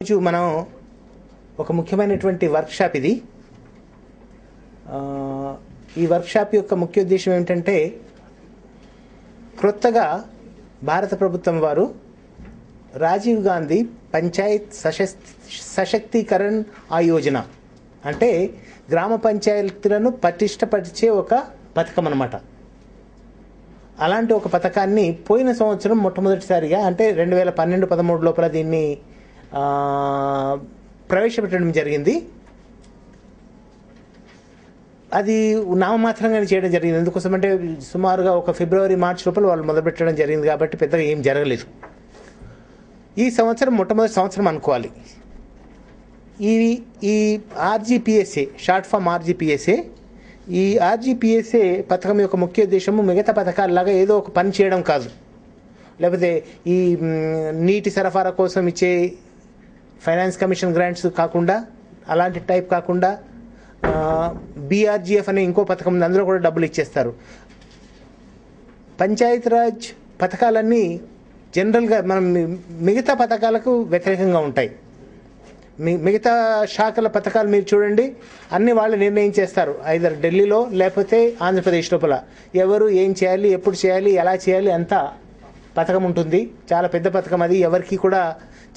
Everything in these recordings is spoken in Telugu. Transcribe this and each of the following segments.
రోజు మనం ఒక ముఖ్యమైనటువంటి వర్క్షాప్ ఇది. ఈ వర్క్షాప్ యొక్క ముఖ్య ఉద్దేశం ఏమిటంటే, క్రొత్తగా భారత ప్రభుత్వం వారు రాజీవ్ గాంధీ పంచాయత్ సశక్తీకరణ్ యోజన అంటే గ్రామ పంచాయతీలను పటిష్టపరిచే ఒక పథకం అన్నమాట. అలాంటి ఒక పథకాన్ని పోయిన సంవత్సరం మొట్టమొదటిసారిగా అంటే 2012-13 లోపల దీన్ని ప్రవేశపెట్టడం జరిగింది. అది నామమాత్రంగానే చేయడం జరిగింది. ఎందుకోసమంటే సుమారుగా ఒక ఫిబ్రవరి-మార్చి లోపల వాళ్ళు మొదలుపెట్టడం జరిగింది కాబట్టి పెద్దగా ఏం జరగలేదు. ఈ సంవత్సరం మొట్టమొదటి సంవత్సరం అనుకోవాలి. ఈ ఆర్జీపీఎస్ఏ, షార్ట్ ఫామ్ ఆర్జీపీఎస్ఏ, ఈ ఆర్జీపీఎస్ఏ పథకం యొక్క ముఖ్య ఉద్దేశము మిగతా పథకాలలాగా ఏదో ఒక పని చేయడం కాదు, లేకపోతే ఈ నీటి సరఫరా కోసం ఇచ్చే ఫైనాన్స్ కమిషన్ గ్రాంట్స్ కాకుండా, అలాంటి టైప్ కాకుండా బీఆర్జీఎఫ్ అనే ఇంకో పథకం ఉంది, అందులో కూడా డబ్బులు ఇచ్చేస్తారు. పంచాయతీరాజ్ పథకాలన్నీ జనరల్గా మనం మిగతా పథకాలకు వ్యతిరేకంగా ఉంటాయి. మిగతా శాఖల పథకాలు మీరు చూడండి, అన్ని వాళ్ళు నిర్ణయం చేస్తారు. ఐదర్ ఢిల్లీలో లేకపోతే ఆంధ్రప్రదేశ్ లోపల ఎవరు ఏం చేయాలి, ఎప్పుడు చేయాలి, ఎలా చేయాలి అంతా పథకం ఉంటుంది. చాలా పెద్ద పథకం అది. ఎవరికి కూడా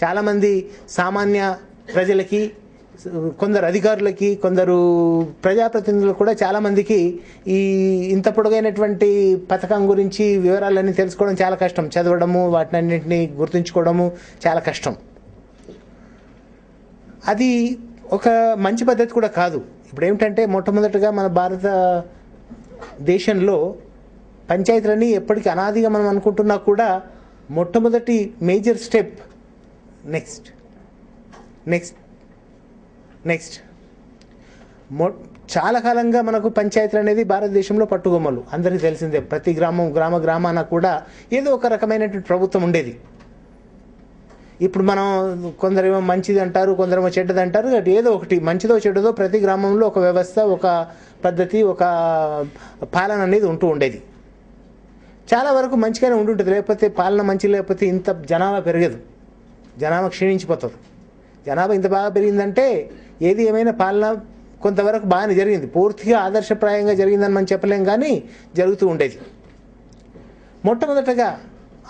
చాలామంది సామాన్య ప్రజలకి, కొందరు అధికారులకి, కొందరు ప్రజాప్రతినిధులు కూడా చాలామందికి ఈ ఇంత పొడుగైనటువంటి పథకం గురించి వివరాలన్నీ తెలుసుకోవడం చాలా కష్టం. చదవడము, వాటినన్నింటినీ గుర్తుంచుకోవడము చాలా కష్టం. అది ఒక మంచి పద్ధతి కూడా కాదు. ఇప్పుడు ఏమిటంటే, మొట్టమొదటిగా మన భారత దేశంలో పంచాయతీలని ఎప్పటికీ అనాదిగా మనం అనుకుంటున్నా కూడా మొట్టమొదటి మేజర్ స్టెప్ నెక్స్ట్ చాలా కాలంగా మనకు పంచాయతీలు అనేది భారతదేశంలో పట్టుగొమ్మలు, అందరికీ తెలిసిందే. ప్రతి గ్రామాన కూడా ఏదో ఒక రకమైనటువంటి ప్రభుత్వం ఉండేది. ఇప్పుడు మనం కొందరేమో మంచిది అంటారు, కొందరేమో చెడ్డది అంటారు. ఏదో ఒకటి మంచిదో చెడ్డదో ప్రతి గ్రామంలో ఒక వ్యవస్థ, ఒక పద్ధతి, ఒక పాలన అనేది ఉంటూ ఉండేది. చాలా వరకు మంచిగానే ఉంటుంటుంది. లేకపోతే పాలన మంచి లేకపోతే ఇంత జనాభా పెరగదు, జనాభా క్షీణించిపోతుంది. జనాభా ఇంత బాగా పెరిగిందంటే ఏది ఏమైనా పాలన కొంతవరకు బాగానే జరిగింది. పూర్తిగా ఆదర్శప్రాయంగా జరిగిందని మనం చెప్పలేం, కానీ జరుగుతూ ఉండేది. మొట్టమొదటగా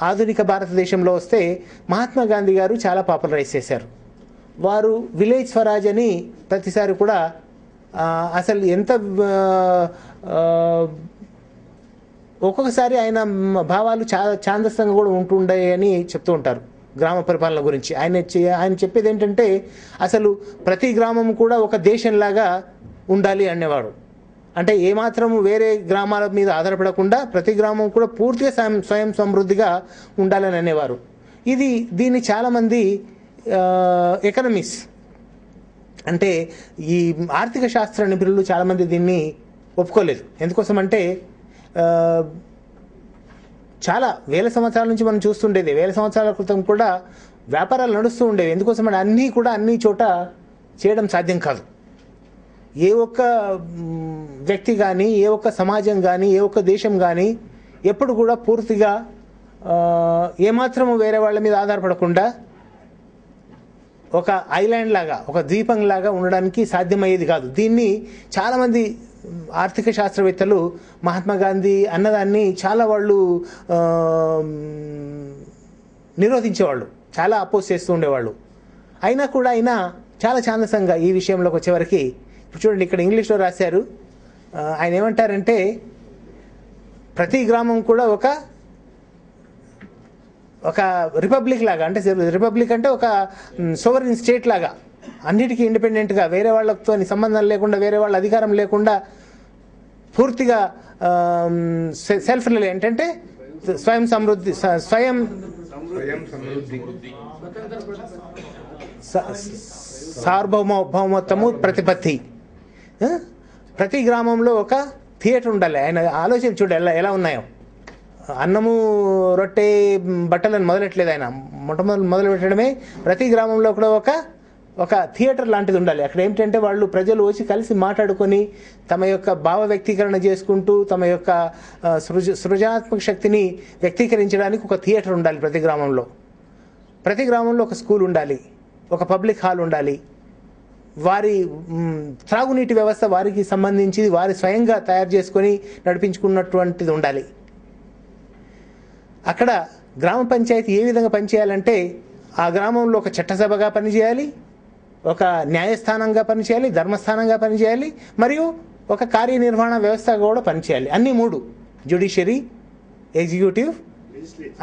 ఆధునిక భారతదేశంలో వస్తే మహాత్మా గాంధీ గారు చాలా పాపులరైజ్ చేశారు. వారు విలేజ్ స్వరాజ్ అని ప్రతిసారి కూడా అసలు ఎంత ఒక్కొక్కసారి ఆయన భావాలు చాలా ఛాందస్తంగా కూడా ఉంటుండే అని చెప్తూ ఉంటారు గ్రామ పరిపాలన గురించి. ఆయన చెప్పేది ఏంటంటే, అసలు ప్రతి గ్రామం కూడా ఒక దేశంలాగా ఉండాలి అనేవాడు. అంటే ఏమాత్రం వేరే గ్రామాల మీద ఆధారపడకుండా ప్రతి గ్రామం కూడా పూర్తిగా స్వయం సమృద్ధిగా ఉండాలని అనేవారు. దీన్ని చాలామంది ఎకనమిక్స్ అంటే ఈ ఆర్థిక శాస్త్ర నిపుణులు చాలామంది దీన్ని ఒప్పుకోలేదు. ఎందుకోసం అంటే చాలా వేల సంవత్సరాల నుంచి మనం చూస్తుండేది. వేల సంవత్సరాల క్రితం కూడా వ్యాపారాలు నడుస్తూ ఉండేవి. ఎందుకోసం అంటే అన్ని చోట చేయడం సాధ్యం కాదు. ఏ ఒక్క వ్యక్తి కానీ, ఏ ఒక్క సమాజం కానీ, ఏ ఒక్క దేశం కానీ ఎప్పుడు కూడా పూర్తిగా ఏమాత్రము వేరే వాళ్ళ మీద ఆధారపడకుండా ఒక ఐలాండ్ లాగా, ఒక ద్వీపం లాగా ఉండడానికి సాధ్యమయ్యేది కాదు. దీన్ని చాలామంది ఆర్థిక శాస్త్రవేత్తలు మహాత్మా గాంధీ అన్నదాన్ని చాలా వాళ్ళు నిరోధించేవాళ్ళు, చాలా అపోజ్ చేస్తూ ఉండేవాళ్ళు. అయినా కూడా ఆయన చాలా ఛాందసంగా ఈ విషయంలోకి వచ్చేవరకు, చూడండి ఇక్కడ ఇంగ్లీష్లో రాశారు. ఆయన ఏమంటారంటే, ప్రతి గ్రామం కూడా ఒక రిపబ్లిక్ లాగా, అంటే రిపబ్లిక్ అంటే ఒక సోవరెన్ స్టేట్ లాగా, అన్నిటికీ ఇండిపెండెంట్గా, వేరే వాళ్ళతో సంబంధం లేకుండా, వేరే వాళ్ళ అధికారం లేకుండా పూర్తిగా సెల్ఫ్ రిలయెంట్, ఏంటంటే స్వయం సమృద్ధి, సార్వభౌమత్వము, ప్రతిపత్తి. ప్రతి గ్రామంలో ఒక థియేటర్ ఉండాలి. ఆయన ఆలోచన చూడ ఎలా ఉన్నాయో. అన్నము, రొట్టె, బట్టలను మొదలెట్టలేదు ఆయన. మొదలు పెట్టడమే ప్రతి గ్రామంలో కూడా ఒక థియేటర్ లాంటిది ఉండాలి. అక్కడ ఏమిటంటే వాళ్ళు ప్రజలు వచ్చి కలిసి మాట్లాడుకొని తమ యొక్క భావ వ్యక్తీకరణ చేసుకుంటూ తమ యొక్క సృజనాత్మక శక్తిని వ్యక్తీకరించడానికి ఒక థియేటర్ ఉండాలి ప్రతి గ్రామంలో. ప్రతి గ్రామంలో ఒక స్కూల్ ఉండాలి. ఒక పబ్లిక్ హాల్ ఉండాలి, వారి త్రాగునీటి వ్యవస్థ వారికి సంబంధించి వారి స్వయంగా తయారు చేసుకొని నడిపించుకున్నటువంటిది ఉండాలి. అక్కడ గ్రామ పంచాయతీ ఏ విధంగా పనిచేయాలంటే ఆ గ్రామంలో ఒక చట్టసభగా పనిచేయాలి, ఒక న్యాయస్థానంగా పనిచేయాలి, ధర్మస్థానంగా పనిచేయాలి, మరియు ఒక కార్యనిర్వహణ వ్యవస్థగా కూడా పనిచేయాలి. అన్ని మూడు, జ్యుడిషియరీ, ఎగ్జిక్యూటివ్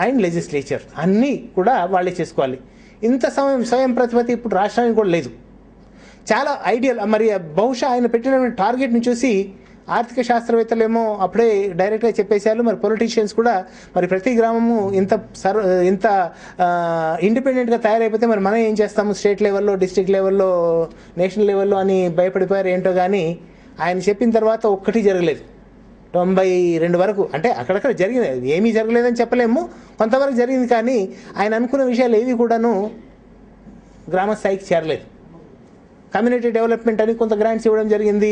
అండ్ లెజిస్లేచర్ అన్నీ కూడా వాళ్ళే చేసుకోవాలి. ఇంత స్వయం ప్రతిపత్తి ఇప్పుడు రాష్ట్రానికి కూడా లేదు. చాలా ఐడియల్. మరి బహుశా ఆయన పెట్టిన టార్గెట్ని చూసి ఆర్థిక శాస్త్రవేత్తలు ఏమో అప్పుడే డైరెక్ట్గా చెప్పేశారు. మరి పొలిటీషియన్స్ కూడా మరి ప్రతి గ్రామము ఇంత ఇండిపెండెంట్గా తయారైపోతే మరి మనం ఏం చేస్తాము, స్టేట్ లెవెల్లో, డిస్ట్రిక్ట్ లెవెల్లో, నేషనల్ లెవెల్లో అని భయపడిపోయారు. ఏంటో కానీ ఆయన చెప్పిన తర్వాత ఒక్కటి జరగలేదు. 92 వరకు, అంటే అక్కడక్కడ జరిగింది, ఏమీ జరగలేదని చెప్పలేము, కొంతవరకు జరిగింది. కానీ ఆయన అనుకున్న విషయాలు ఏవి కూడాను గ్రామ స్థాయికి చేరలేదు. కమ్యూనిటీ డెవలప్మెంట్ అని కొంత గ్రాంట్స్ ఇవ్వడం జరిగింది,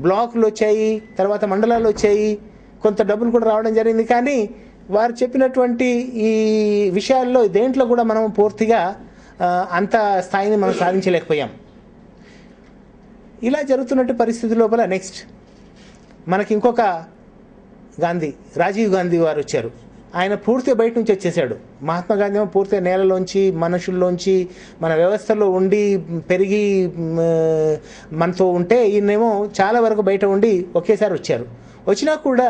బ్లాకులు వచ్చాయి, తర్వాత మండలాలు వచ్చాయి, కొంత డబ్బులు కూడా రావడం జరిగింది. కానీ వారు చెప్పినటువంటి ఈ విషయాల్లో దేంట్లో కూడా మనం పూర్తిగా అంత స్థాయిని మనం సాధించలేకపోయాం. ఇలా జరుగుతున్నట్టు పరిస్థితి లోపల నెక్స్ట్ మనకి ఇంకొక రాజీవ్ గాంధీ వారు వచ్చారు. ఆయన పూర్తిగా బయట నుంచి వచ్చేసాడు. మహాత్మా గాంధీ ఏమో పూర్తిగా నేలలోంచి, మనుషుల్లోంచి, మన వ్యవస్థలో ఉండి పెరిగి మనతో ఉంటే, ఈయనేమో చాలా వరకు బయట ఉండి ఒకేసారి వచ్చారు. వచ్చినా కూడా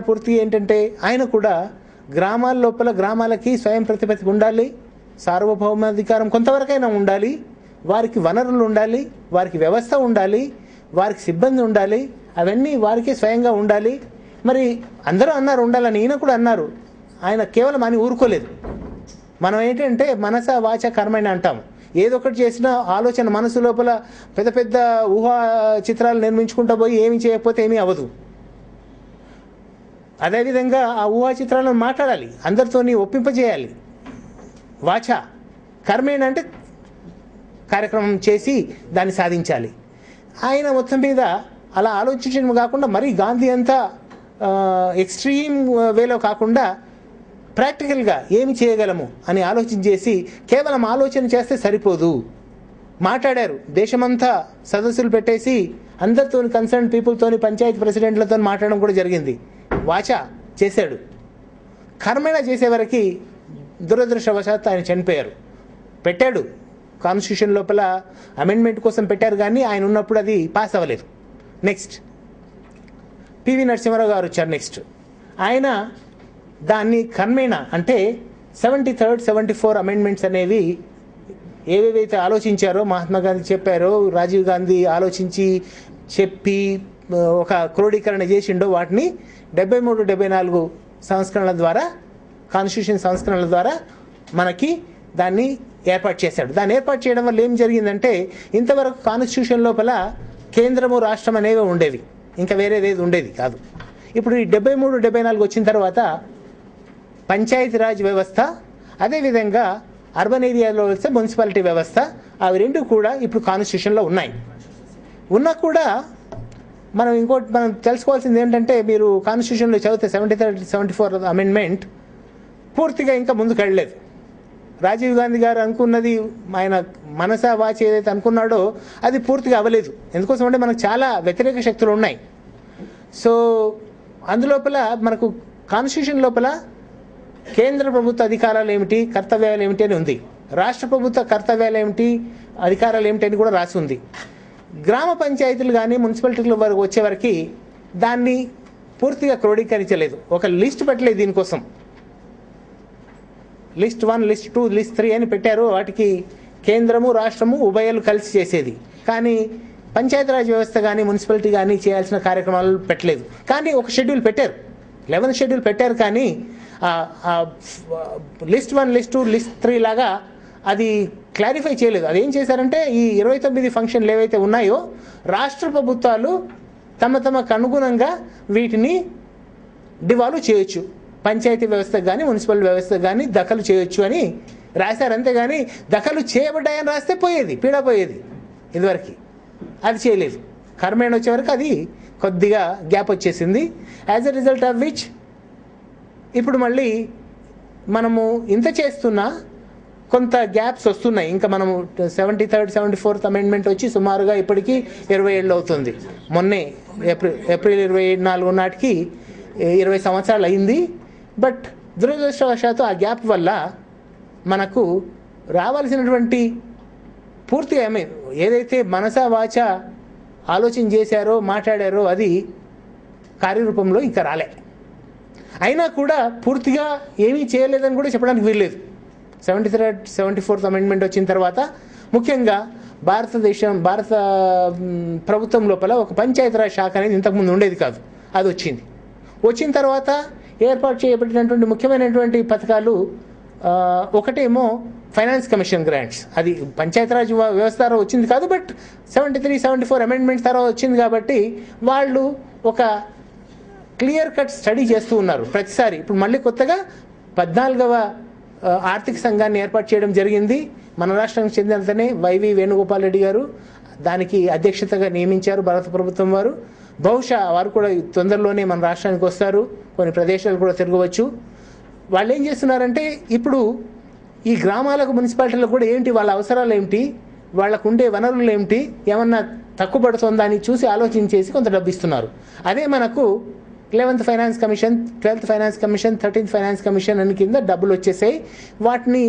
పూర్తి ఏంటంటే ఆయన కూడా గ్రామాల లోపల గ్రామాలకి స్వయం ప్రతిపత్తి ఉండాలి, సార్వభౌమాధికారం కొంతవరకైనా ఉండాలి, వారికి వనరులు ఉండాలి, వారికి వ్యవస్థ ఉండాలి, వారికి సిబ్బంది ఉండాలి, అవన్నీ వారికి స్వయంగా ఉండాలి. మరి అందరూ అన్నారు ఉండాలని, ఈయన కూడా అన్నారు. ఆయన కేవలం అని ఊరుకోలేదు. మనం ఏంటంటే మనస వాచ కర్మని అంటాం. ఏదో ఒకటి చేసినా ఆలోచన మనసు లోపల పెద్ద పెద్ద ఊహా చిత్రాలు నిర్మించుకుంటూ పోయి ఏమి చేయకపోతే ఏమీ అవ్వదు. అదేవిధంగా ఆ ఊహా చిత్రాలను మాట్లాడాలి, అందరితోని ఒప్పింపజేయాలి. వాచ కర్మేనంటే కార్యక్రమం చేసి దాన్ని సాధించాలి. ఆయన మొత్తం మీద అలా ఆలోచించడం కాకుండా మరీ గాంధీ అంతా ఎక్స్ట్రీమ్ వేలో కాకుండా ప్రాక్టికల్గా ఏమి చేయగలము అని ఆలోచన చేసి, కేవలం ఆలోచన చేస్తే సరిపోదు, మాట్లాడారు. దేశమంతా సదస్సులు పెట్టేసి అందరితో, కన్సర్న్ పీపుల్తోని, పంచాయతీ ప్రెసిడెంట్లతో మాట్లాడడం కూడా జరిగింది. వాచ చేశాడు. కర్మేణ చేసేవరకు దురదృష్టవశాత్తు ఆయన చనిపోయారు. పెట్టాడు కాన్స్టిట్యూషన్ లోపల అమెండ్మెంట్ కోసం పెట్టారు, కానీ ఆయన ఉన్నప్పుడు అది పాస్ అవ్వలేదు. నెక్స్ట్ పివి నరసింహారావు గారు వచ్చారు. నెక్స్ట్ ఆయన దాన్ని కర్మేణ అంటే 73rd, 74 అమెండ్మెంట్స్ అనేవి ఏవేవైతే ఆలోచించారో, మహాత్మా గాంధీ చెప్పారో, రాజీవ్ గాంధీ ఆలోచించి చెప్పి ఒక క్రోడీకరణ చేసిండో, వాటిని 73, 74 సంస్కరణల ద్వారా, కాన్స్టిట్యూషన్ సంస్కరణల ద్వారా మనకి దాన్ని ఏర్పాటు చేశాడు. దాన్ని ఏర్పాటు చేయడం వల్ల ఏం జరిగిందంటే, ఇంతవరకు కాన్స్టిట్యూషన్ లోపల కేంద్రము రాష్ట్రం అనేవి ఉండేవి, ఇంకా వేరేది ఉండేది కాదు. ఇప్పుడు ఈ 73, 74 వచ్చిన తర్వాత పంచాయతీరాజ్ వ్యవస్థ, అదేవిధంగా అర్బన్ ఏరియాలో వస్తే మున్సిపాలిటీ వ్యవస్థ, అవి రెండు కూడా ఇప్పుడు కాన్స్టిట్యూషన్లో ఉన్నాయి. ఉన్నా కూడా మనం తెలుసుకోవాల్సింది ఏంటంటే, మీరు కాన్స్టిట్యూషన్లో చదివితే 73rd, 74th అమెండ్మెంట్ పూర్తిగా ఇంకా ముందుకు వెళ్ళలేదు. రాజీవ్ గాంధీ గారు అనుకున్నది, ఆయన మనస వాచ ఏదైతే అనుకున్నాడో అది పూర్తిగా అవ్వలేదు. ఎందుకోసం అంటే మనకు చాలా వ్యతిరేక శక్తులు ఉన్నాయి. సో అందులోపల మనకు కాన్స్టిట్యూషన్ లోపల కేంద్ర ప్రభుత్వ అధికారాలు ఏమిటి, కర్తవ్యాలు ఏమిటి అని ఉంది. రాష్ట్ర ప్రభుత్వ కర్తవ్యాలు ఏమిటి, అధికారాలు ఏమిటి అని కూడా రాసి ఉంది. గ్రామ పంచాయతీలు కానీ మున్సిపాలిటీల వరకు వచ్చేవరకు దాన్ని పూర్తిగా క్రోడీకరించలేదు, ఒక లిస్ట్ పెట్టలేదు. దీనికోసం లిస్ట్ 1, లిస్ట్ 2, లిస్ట్ 3 అని పెట్టారు. వాటికి కేంద్రము రాష్ట్రము ఉభయాలు కలిసి చేసేది. కానీ పంచాయతీరాజ్ వ్యవస్థ కానీ మున్సిపాలిటీ కానీ చేయాల్సిన కార్యక్రమాలు పెట్టలేదు. కానీ ఒక షెడ్యూల్ పెట్టారు, 11th షెడ్యూల్ పెట్టారు. కానీ లిస్ట్ 1, లిస్ట్ 2, లిస్ట్ 3 లాగా అది క్లారిఫై చేయలేదు. అదేం చేశారంటే, ఈ 29 ఫంక్షన్లు ఏవైతే ఉన్నాయో రాష్ట్ర ప్రభుత్వాలు తమకు అనుగుణంగా వీటిని డివాల్వ్ చేయొచ్చు, పంచాయతీ వ్యవస్థకు కానీ మున్సిపల్ వ్యవస్థకు కానీ దఖలు చేయొచ్చు అని రాశారు. అంతేగాని దఖలు చేయబడ్డాయని రాస్తే పోయేది, పీడ పోయేది. ఇదివరకు అది చేయలేదు. కర్మేణ వచ్చే వరకు అది కొద్దిగా గ్యాప్ వచ్చేసింది. As a result of which ఇప్పుడు మళ్ళీ మనము ఇంత చేస్తున్నా కొంత గ్యాప్స్ వస్తున్నాయి. ఇంకా మనము 73rd 74th అమెండ్మెంట్ వచ్చి సుమారుగా ఇప్పటికీ 20 ఏళ్ళు అవుతుంది. మొన్నే ఏప్రిల్ 24 నాటికి 20 సంవత్సరాలు అయింది. బట్ దురదృష్టవశాత్తు ఆ గ్యాప్ వల్ల మనకు రావాల్సినటువంటి పూర్తి ఏదైతే మనసా వాచ ఆలోచన చేశారో మాట్లాడారో అది కార్యరూపంలో ఇంకా రాలే. అయినా కూడా పూర్తిగా ఏమీ చేయలేదని కూడా చెప్పడానికి వీల్లేదు. 73rd 74th అమెండ్మెంట్ వచ్చిన తర్వాత ముఖ్యంగా భారత ప్రభుత్వం లోపల ఒక పంచాయతీరాజ్ శాఖ అనేది ఇంతకుముందు ఉండేది కాదు, అది వచ్చింది. వచ్చిన తర్వాత ఏర్పాటు చేయబడినటువంటి ముఖ్యమైనటువంటి పథకాలు ఒకటేమో ఫైనాన్స్ కమిషన్ గ్రాంట్స్. అది పంచాయతీరాజ్ వ్యవస్థ ద్వారా వచ్చింది కాదు, బట్ 73, 74 అమెండ్మెంట్స్ తర్వాత వచ్చింది కాబట్టి వాళ్ళు ఒక క్లియర్ కట్ స్టడీ చేస్తూ ఉన్నారు ప్రతిసారి. ఇప్పుడు మళ్ళీ కొత్తగా 14వ ఆర్థిక సంఘాన్ని ఏర్పాటు చేయడం జరిగింది. మన రాష్ట్రానికి చెందినతనే వైవి వేణుగోపాల్ రెడ్డి గారు దానికి అధ్యక్షతగా నియమించారు భారత ప్రభుత్వం వారు. బహుశా వారు కూడా తొందరలోనే మన రాష్ట్రానికి వస్తారు, కొన్ని ప్రదేశాలు కూడా తిరగవచ్చు. వాళ్ళు ఏం చేస్తున్నారంటే ఇప్పుడు ఈ గ్రామాలకు మున్సిపాలిటీలకు కూడా ఏంటి వాళ్ళ అవసరాలు ఏమిటి, వాళ్ళకు ఉండే వనరులు ఏమిటి, ఏమన్నా తక్కువ పడుతుందా అని చూసి ఆలోచించేసి కొంత డబ్బు ఇస్తున్నారు. అదే మనకు 11th finance commission, 12th finance commission, 13th finance commission అని కింద డబ్బులు వచ్చేసాయి. వాటిని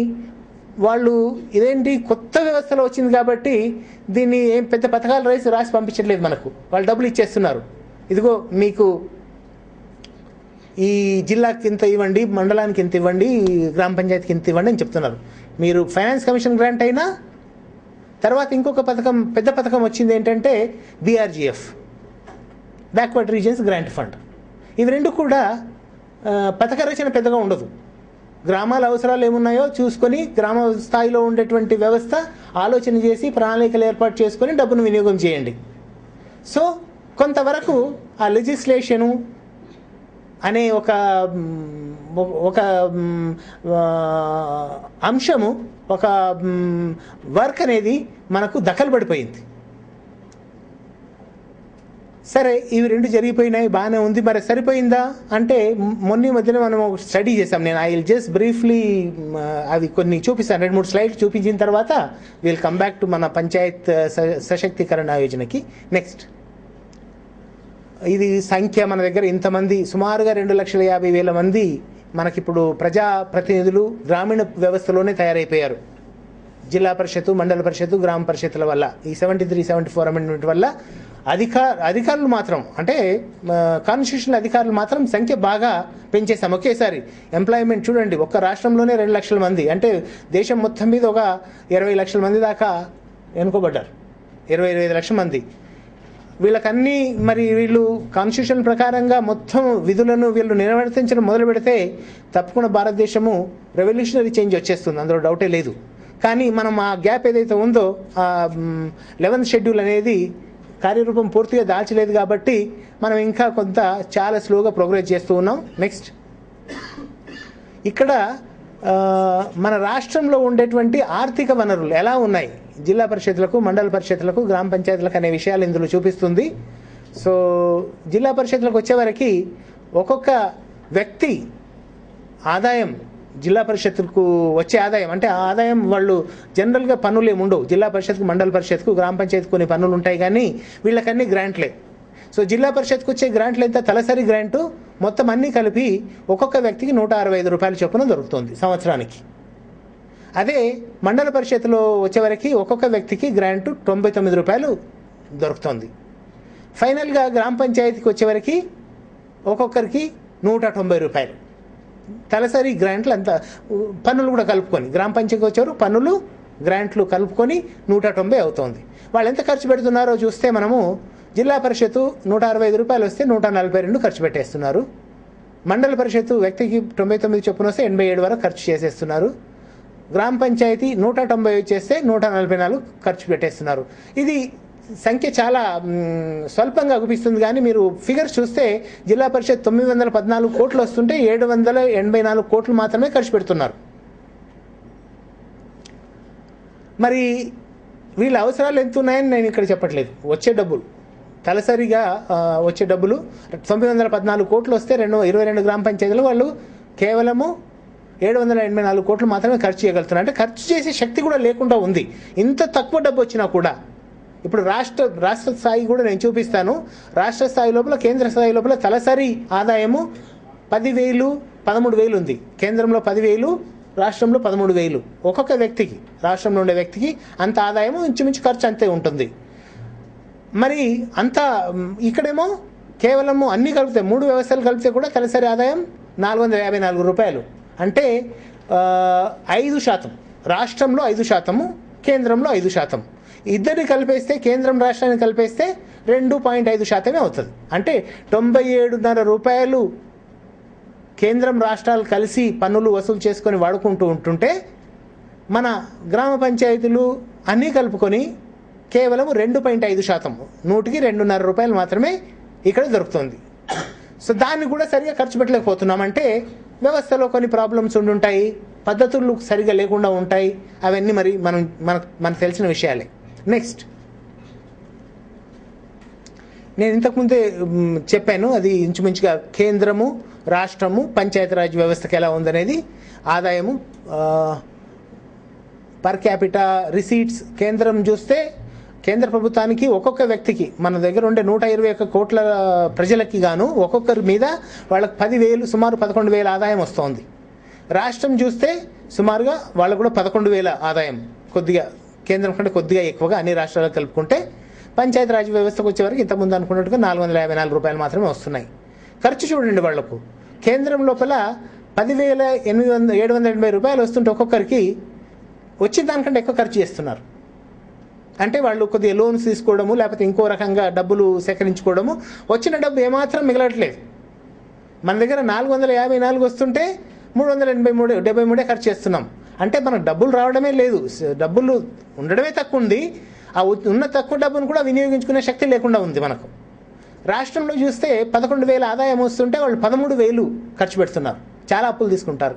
వాళ్ళు ఇదేంటి కొత్త వ్యవస్థలో వచ్చింది కాబట్టి దీన్ని ఏం పెద్ద పథకాలు రాసి పంపించట్లేదు, మనకు వాళ్ళు డబ్బులు ఇచ్చేస్తున్నారు. ఇదిగో మీకు ఈ జిల్లాకి ఇంత ఇవ్వండి, మండలానికి ఇంత ఇవ్వండి, గ్రామ పంచాయతీకి ఇంత ఇవ్వండి అని చెప్తున్నారు. మీరు ఫైనాన్స్ కమిషన్ గ్రాంట్ అయినా తర్వాత ఇంకొక పథకం, పెద్ద పథకం వచ్చింది ఏంటంటే BRGF, backward regions grant fund. ఇవి రెండు కూడా పథక రచన పెద్దగా ఉండదు. గ్రామాల అవసరాలు ఏమున్నాయో చూసుకొని గ్రామ స్థాయిలో ఉండేటువంటి వ్యవస్థ ఆలోచన చేసి ప్రణాళికలు ఏర్పాటు చేసుకొని డబ్బును వినియోగం చేయండి. సో కొంతవరకు ఆ లెజిస్లేషను అనే ఒక అంశము, ఒక వర్క్ అనేది మనకు దఖలు పడిపోయింది. సరే, ఇవి రెండు జరిగిపోయినాయి, బాగానే ఉంది. మరి సరిపోయిందా అంటే మొన్న మధ్యన మనం ఒక స్టడీ చేసాం. నేను ఐ విల్ జస్ట్ బ్రీఫ్లీ అవి కొన్ని చూపిస్తాను, 2-3 స్లైడ్స్ చూపించిన తర్వాత విల్ కమ్ బ్యాక్ టు మన పంచాయత్ సశక్తీకరణ యోజనకి. నెక్స్ట్, ఇది సంఖ్య మన దగ్గర ఇంతమంది, సుమారుగా 2,50,000 మంది మనకిప్పుడు ప్రజాప్రతినిధులు గ్రామీణ వ్యవస్థలోనే తయారైపోయారు. జిల్లా పరిషత్తు, మండల పరిషత్తు, గ్రామ పరిషత్తుల వల్ల ఈ 73, 74 అమెండ్మెంట్ వల్ల అధికారులు మాత్రం, అంటే కాన్స్టిట్యూషనల్ అధికారులు మాత్రం సంఖ్య బాగా పెంచేసాం ఒకేసారి. ఎంప్లాయ్మెంట్ చూడండి, ఒక్క రాష్ట్రంలోనే 2 లక్షల మంది, అంటే దేశం మొత్తం మీద ఒక 20 లక్షల మంది దాకా ఎన్నుకోబడ్డారు. 20-25 లక్షల మంది. వీళ్ళకన్నీ మరి వీళ్ళు కాన్స్టిట్యూషన్ ప్రకారంగా మొత్తం విధులను వీళ్ళు నిర్వర్తించడం మొదలు పెడితే తప్పకుండా భారతదేశము రెవల్యూషనరీ చేంజ్ వచ్చేస్తుంది, అందులో డౌటే లేదు. కానీ మనం ఆ గ్యాప్ ఏదైతే ఉందో, ఆ 11th షెడ్యూల్ అనేది కార్యరూపం పూర్తిగా దాల్చలేదు కాబట్టి మనం ఇంకా కొంత చాలా స్లోగా ప్రోగ్రెస్ చేస్తూ ఉన్నాం. నెక్స్ట్, ఇక్కడ మన రాష్ట్రంలో ఉండేటువంటి ఆర్థిక వనరులు ఎలా ఉన్నాయి జిల్లా పరిషత్లకు, మండల పరిషత్లకు, గ్రామ పంచాయతీలకు అనే విషయాలు ఇందులో చూపిస్తుంది. సో జిల్లా పరిషత్లకు వచ్చేవరకు ఒక్కొక్క వ్యక్తి ఆదాయం, జిల్లా పరిషత్కు వచ్చే ఆదాయం, అంటే ఆ ఆదాయం వాళ్ళు జనరల్గా పన్నులు ఏమి ఉండవు. జిల్లా పరిషత్కు, మండల పరిషత్కు, గ్రామ పంచాయతీకి కొన్ని పన్నులు ఉంటాయి, కానీ వీళ్ళకన్నీ గ్రాంట్లే. సో జిల్లా పరిషత్కు వచ్చే గ్రాంట్లు ఎంత, తలసరి గ్రాంటు మొత్తం అన్నీ కలిపి ఒక్కొక్క వ్యక్తికి 165 రూపాయల చొప్పున దొరుకుతుంది సంవత్సరానికి. అదే మండల పరిషత్లో వచ్చేవరకు ఒక్కొక్క వ్యక్తికి గ్రాంటు 99 రూపాయలు దొరుకుతుంది. ఫైనల్గా గ్రామ పంచాయతీకి వచ్చేవరకు ఒక్కొక్కరికి 190 రూపాయలు తలసరి గ్రాంట్లు, అంతా పన్నులు కూడా కలుపుకొని. గ్రామ పంచాయతీకి వచ్చారు, పన్నులు గ్రాంట్లు కలుపుకొని 190 అవుతుంది. వాళ్ళు ఎంత ఖర్చు పెడుతున్నారో చూస్తే మనము జిల్లా పరిషత్తు 165 రూపాయలు వస్తే 142 ఖర్చు పెట్టేస్తున్నారు. మండల పరిషత్తు వ్యక్తికి 99 చొప్పున వస్తే 87 వరకు ఖర్చు చేసేస్తున్నారు. గ్రామ పంచాయతీ 190 వచ్చేస్తే 144 ఖర్చు పెట్టేస్తున్నారు. ఇది సంఖ్య చాలా స్వల్పంగా అనిపిస్తుంది, కానీ మీరు ఫిగర్స్ చూస్తే జిల్లా పరిషత్ 914 కోట్లు వస్తుంటే 784 కోట్లు మాత్రమే ఖర్చు పెడుతున్నారు. మరి వీళ్ళ అవసరాలు ఎంత ఉన్నాయని నేను ఇక్కడ చెప్పట్లేదు. వచ్చే డబ్బులు, తలసరిగా వచ్చే డబ్బులు 914 కోట్లు వస్తే 22 గ్రామ పంచాయతీలు వాళ్ళు కేవలము 784 కోట్లు మాత్రమే ఖర్చు చేయగలుగుతున్నారు. అంటే ఖర్చు చేసే శక్తి కూడా లేకుండా ఉంది. ఇంత తక్కువ డబ్బు వచ్చినా కూడా ఇప్పుడు రాష్ట్ర స్థాయి కూడా నేను చూపిస్తాను. రాష్ట్ర స్థాయి లోపల, కేంద్ర స్థాయి లోపల తలసరి ఆదాయము 10,000, 13,000 ఉంది. కేంద్రంలో 10,000, రాష్ట్రంలో 13,000. ఒక్కొక్క వ్యక్తికి, రాష్ట్రంలో ఉండే వ్యక్తికి అంత ఆదాయము, ఇంచుమించు ఖర్చు అంతే ఉంటుంది. మరి అంత ఇక్కడేమో కేవలము అన్ని కలిపితే, 3 వ్యవస్థలు కలిపితే కూడా తలసరి ఆదాయం 454 రూపాయలు. అంటే 5%. రాష్ట్రంలో 5%, కేంద్రంలో 5%. ఇద్దరిని కలిపేస్తే, కేంద్రం రాష్ట్రాన్ని కలిపేస్తే 2.5% అవుతుంది. అంటే 97.5 రూపాయలు కేంద్రం రాష్ట్రాలు కలిసి పన్నులు వసూలు చేసుకొని వాడుకుంటూ ఉంటుంటే, మన గ్రామ పంచాయతీలు అన్నీ కలుపుకొని కేవలం 2.5%, 100కి 2.5 రూపాయలు మాత్రమే ఇక్కడ దొరుకుతుంది. సో దాన్ని కూడా సరిగా ఖర్చు పెట్టలేకపోతున్నామంటే వ్యవస్థలో కొన్ని ప్రాబ్లమ్స్ ఉండుంటాయి, పద్ధతులు సరిగా లేకుండా ఉంటాయి. అవన్నీ మరి మనకు తెలిసిన విషయాలే. నెక్స్ట్, నేను ఇంతకుముందే చెప్పాను, అది ఇంచుమించుగా కేంద్రము, రాష్ట్రము, పంచాయతీరాజ్ వ్యవస్థకి ఎలా ఉందనేది. ఆదాయము పర్ క్యాపిటా రిసీట్స్ కేంద్రం చూస్తే, కేంద్ర ప్రభుత్వానికి ఒక్కొక్క వ్యక్తికి మన దగ్గర ఉండే 121 కోట్ల ప్రజలకి గాను ఒక్కొక్కరి మీద వాళ్ళకి 10,000, సుమారు 11,000 ఆదాయం వస్తుంది. రాష్ట్రం చూస్తే సుమారుగా వాళ్ళకు కూడా 11,000 ఆదాయం, కొద్దిగా కేంద్రం కంటే కొద్దిగా ఎక్కువగా అన్ని రాష్ట్రాలకు కలుపుకుంటే. పంచాయతీరాజ్ వ్యవస్థకు వచ్చేవరకు ఇంతకుముందు అనుకున్నట్టుగా 454 రూపాయలు మాత్రమే వస్తున్నాయి. ఖర్చు చూడండి, వాళ్లకు కేంద్రం లోపల 10,780 రూపాయలు వస్తుంటే ఒక్కొక్కరికి వచ్చిన దానికంటే ఎక్కువ ఖర్చు చేస్తున్నారు. అంటే వాళ్ళు కొద్దిగా లోన్స్ తీసుకోవడము, లేకపోతే ఇంకో రకంగా డబ్బులు సేకరించుకోవడము, వచ్చిన డబ్బు ఏమాత్రం మిగలట్లేదు. మన దగ్గర 454 వస్తుంటే 373 ఖర్చు చేస్తున్నాం. అంటే మనకు డబ్బులు రావడమే లేదు, డబ్బులు ఉండడమే తక్కువ ఉంది. ఆ ఉన్న తక్కువ డబ్బును కూడా వినియోగించుకునే శక్తి లేకుండా ఉంది మనకు. రాష్ట్రంలో చూస్తే 11,000 ఆదాయం వస్తుంటే వాళ్ళు 13,000 ఖర్చు పెడుతున్నారు, చాలా అప్పులు తీసుకుంటారు.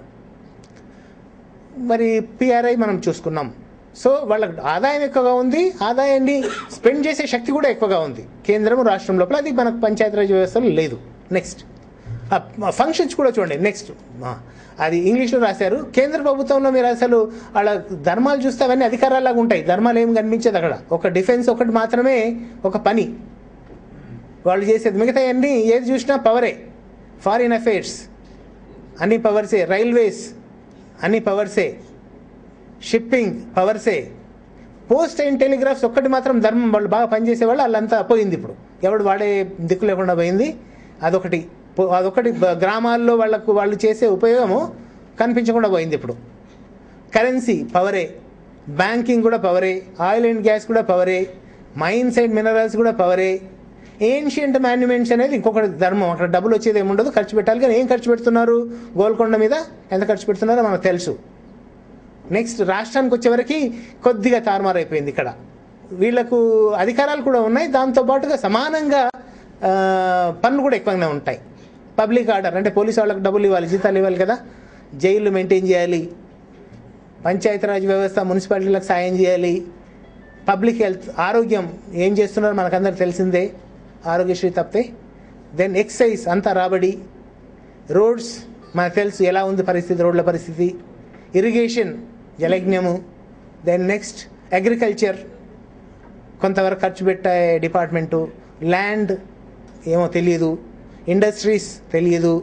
మరి పిఆర్ఐ మనం చూసుకున్నాం. సో వాళ్ళకి ఆదాయం ఎక్కువగా ఉంది, ఆదాయాన్ని స్పెండ్ చేసే శక్తి కూడా ఎక్కువగా ఉంది కేంద్రం, రాష్ట్రం లోపల. అది మనకు పంచాయతీరాజ్ వ్యవస్థలో లేదు. నెక్స్ట్, ఫంక్షన్స్ కూడా చూడండి. నెక్స్ట్, అది ఇంగ్లీష్లో రాశారు. కేంద్ర ప్రభుత్వంలో మీరు అసలు వాళ్ళ ధర్మాలు చూస్తే అవన్నీ అధికారాలాగా ఉంటాయి, ధర్మాలు ఏమి కనిపించేది అక్కడ. ఒక డిఫెన్స్ ఒకటి మాత్రమే ఒక పని వాళ్ళు చేసేది, మిగతా అన్నీ ఏది చూసినా పవరే. ఫారిన్ అఫైర్స్ అన్ని పవర్సే, రైల్వేస్ అన్ని పవర్సే, షిప్పింగ్ పవర్సే, పోస్ట్ అండ్ టెలిగ్రాఫ్స్ ఒక్కటి మాత్రం ధర్మం. వాళ్ళు బాగా పనిచేసేవాళ్ళు, వాళ్ళంతా పోయింది. ఇప్పుడు ఎవడు వాడే దిక్కు లేకుండా పోయింది. అదొకటి గ్రామాల్లో వాళ్ళు చేసే ఉపయోగము కనిపించకుండా పోయింది ఇప్పుడు. కరెన్సీ పవరే, బ్యాంకింగ్ కూడా పవరే, ఆయిల్ అండ్ గ్యాస్ కూడా పవరే, మైన్స్ అండ్ మినరల్స్ కూడా పవరే, ఏన్షియంట్ మాన్యుమెంట్స్ అనేది ఇంకొకటి ధర్మం. అక్కడ డబ్బులు వచ్చేది ఏముండదు, ఖర్చు పెట్టాలి. కానీ ఏం ఖర్చు పెడుతున్నారు? గోల్కొండ మీద ఎంత ఖర్చు పెడుతున్నారో మనకు తెలుసు. నెక్స్ట్, రాష్ట్రానికి వచ్చేవరకు కొద్దిగా తారుమారైపోయింది. ఇక్కడ వీళ్లకు అధికారాలు కూడా ఉన్నాయి, దాంతోపాటుగా సమానంగా పన్నులు కూడా ఎక్కువగానే ఉంటాయి. పబ్లిక్ ఆర్డర్ అంటే పోలీసు వాళ్ళకి డబ్బులు ఇవ్వాలి, జీతాలు ఇవ్వాలి కదా, జైళ్ళు మెయింటైన్ చేయాలి, పంచాయతీరాజ్ వ్యవస్థ మున్సిపాలిటీలకు సాయం చేయాలి, పబ్లిక్ హెల్త్ ఆరోగ్యం ఏం చేస్తున్నారో మనకందరికి తెలిసిందే, ఆరోగ్యశ్రీ తప్పితే. దెన్ ఎక్సైజ్ అంతా రాబడి, రోడ్స్ మనకు తెలుసు ఎలా ఉంది పరిస్థితి, రోడ్ల పరిస్థితి, ఇరిగేషన్ జలజ్ఞము, దెన్ నెక్స్ట్ అగ్రికల్చర్ కొంతవరకు ఖర్చు పెట్టే డిపార్ట్మెంటు, ల్యాండ్ ఏమో తెలియదు, ఇండస్ట్రీస్ తెలియదు,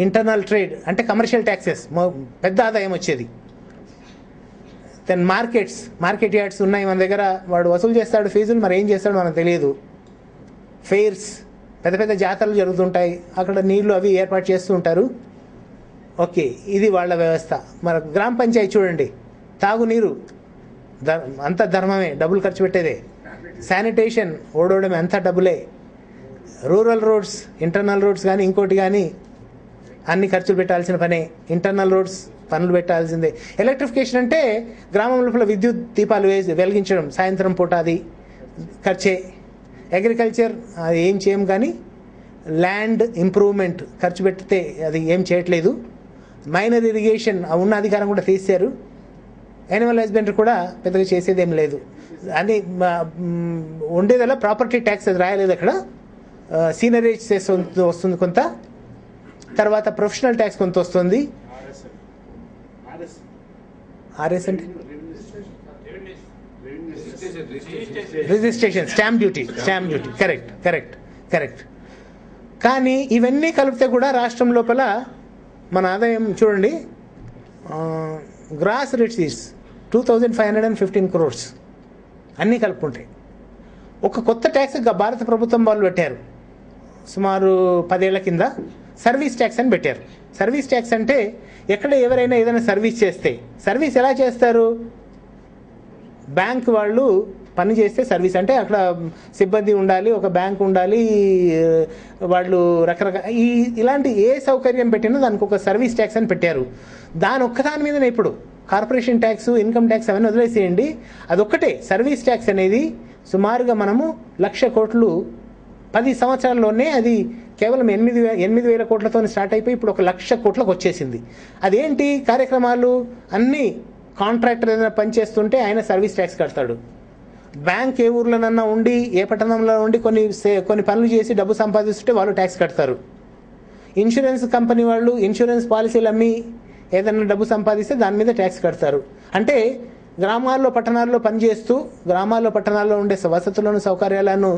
ఇంటర్నల్ ట్రేడ్ అంటే కమర్షియల్ ట్యాక్సెస్ పెద్ద ఆదాయం వచ్చేది. దెన్ మార్కెట్ యార్డ్స్ ఉన్నాయి మన దగ్గర, వాడు వసూలు చేస్తాడు ఫీజులు, మరి ఏం చేస్తాడు మనకు తెలియదు. ఫెయిర్స్, పెద్ద పెద్ద జాతరలు జరుగుతుంటాయి, అక్కడ నీళ్లు అవి ఏర్పాటు చేస్తూ ఉంటారు. ఓకే, ఇది వాళ్ళ వ్యవస్థ. మన గ్రామ పంచాయతీ చూడండి, తాగునీరు అంత ధర్మమే, డబ్బులు ఖర్చు పెట్టేదే. శానిటేషన్ ఓడోడమే, అంతా డబ్బులే. రూరల్ రోడ్స్, ఇంటర్నల్ రోడ్స్ కానీ ఇంకోటి కానీ అన్ని ఖర్చులు పెట్టాల్సిన పనే. ఇంటర్నల్ రోడ్స్ పనులు పెట్టాల్సిందే. ఎలక్ట్రిఫికేషన్ అంటే గ్రామం లోపల విద్యుత్ దీపాలు వెలిగించడం సాయంత్రం పూట, అది ఖర్చే. అగ్రికల్చర్ అది ఏం చేయం, కానీ ల్యాండ్ ఇంప్రూవ్మెంట్ ఖర్చు పెడితే అది ఏం చేయట్లేదు. మైనర్ ఇరిగేషన్ ఉన్న అధికారం కూడా తీశారు. యానిమల్ హస్బెండరీ కూడా పెద్దగా చేసేది ఏం లేదు. అని ఉండేదల్లా ప్రాపర్టీ ట్యాక్స్ అది రాయలేదు అక్కడ. సీనరేజ్ వస్తుంది కొంత, తర్వాత ప్రొఫెషనల్ ట్యాక్స్ కొంత వస్తుంది, ఆర్ఎస్ అంటే రిజిస్ట్రేషన్, స్టాంప్ డ్యూటీ. కరెక్ట్. కానీ ఇవన్నీ కలిపితే కూడా రాష్ట్రం లోపల మన ఆదాయం చూడండి, గ్రాస్ రిసీట్స్ 2515 crores అన్నీ కలుపుకుంటాయి. ఒక కొత్త ట్యాక్స్ భారత ప్రభుత్వం వాళ్ళు పెట్టారు సుమారు 10 ఏళ్ల కింద, సర్వీస్ ట్యాక్స్ అని పెట్టారు. సర్వీస్ ట్యాక్స్ అంటే ఎక్కడ ఎవరైనా ఏదైనా సర్వీస్ చేస్తే, సర్వీస్ ఎలా చేస్తారు, బ్యాంక్ వాళ్ళు పని చేస్తే సర్వీస్ అంటే అక్కడ సిబ్బంది ఉండాలి, ఒక బ్యాంక్ ఉండాలి, వాళ్ళు రకరకాల ఇలాంటి ఏ సౌకర్యం పెట్టినా దానికి ఒక సర్వీస్ ట్యాక్స్ అని పెట్టారు. దాని ఒక్కదాని మీదనే ఇప్పుడు కార్పొరేషన్ ట్యాక్స్, ఇన్కమ్ ట్యాక్స్ అవన్నీ వదిలేసేయండి, అదొక్కటే సర్వీస్ ట్యాక్స్ అనేది సుమారుగా మనము 1,00,000 కోట్లు 10 సంవత్సరాల్లోనే అది కేవలం 8,000 కోట్లతో స్టార్ట్ అయిపోయి ఇప్పుడు 1,00,000 కోట్లకు వచ్చేసింది. అదేంటి కార్యక్రమాలు అన్నీ, కాంట్రాక్టర్ ఏదైనా పని చేస్తుంటే ఆయన సర్వీస్ ట్యాక్స్ కడతాడు, బ్యాంక్ ఏ ఊర్లోనన్నా ఉండి ఏ పట్టణంలో ఉండి కొన్ని పనులు చేసి డబ్బు సంపాదిస్తుంటే వాళ్ళు ట్యాక్స్ కడతారు, ఇన్సూరెన్స్ కంపెనీ వాళ్ళు ఇన్సూరెన్స్ పాలసీలు అమ్మి ఏదైనా డబ్బు సంపాదిస్తే దాని మీద ట్యాక్స్ కడతారు. అంటే గ్రామాల్లో పట్టణాల్లో పనిచేస్తూ గ్రామాల్లో పట్టణాల్లో ఉండే వసతులను సౌకర్యాలను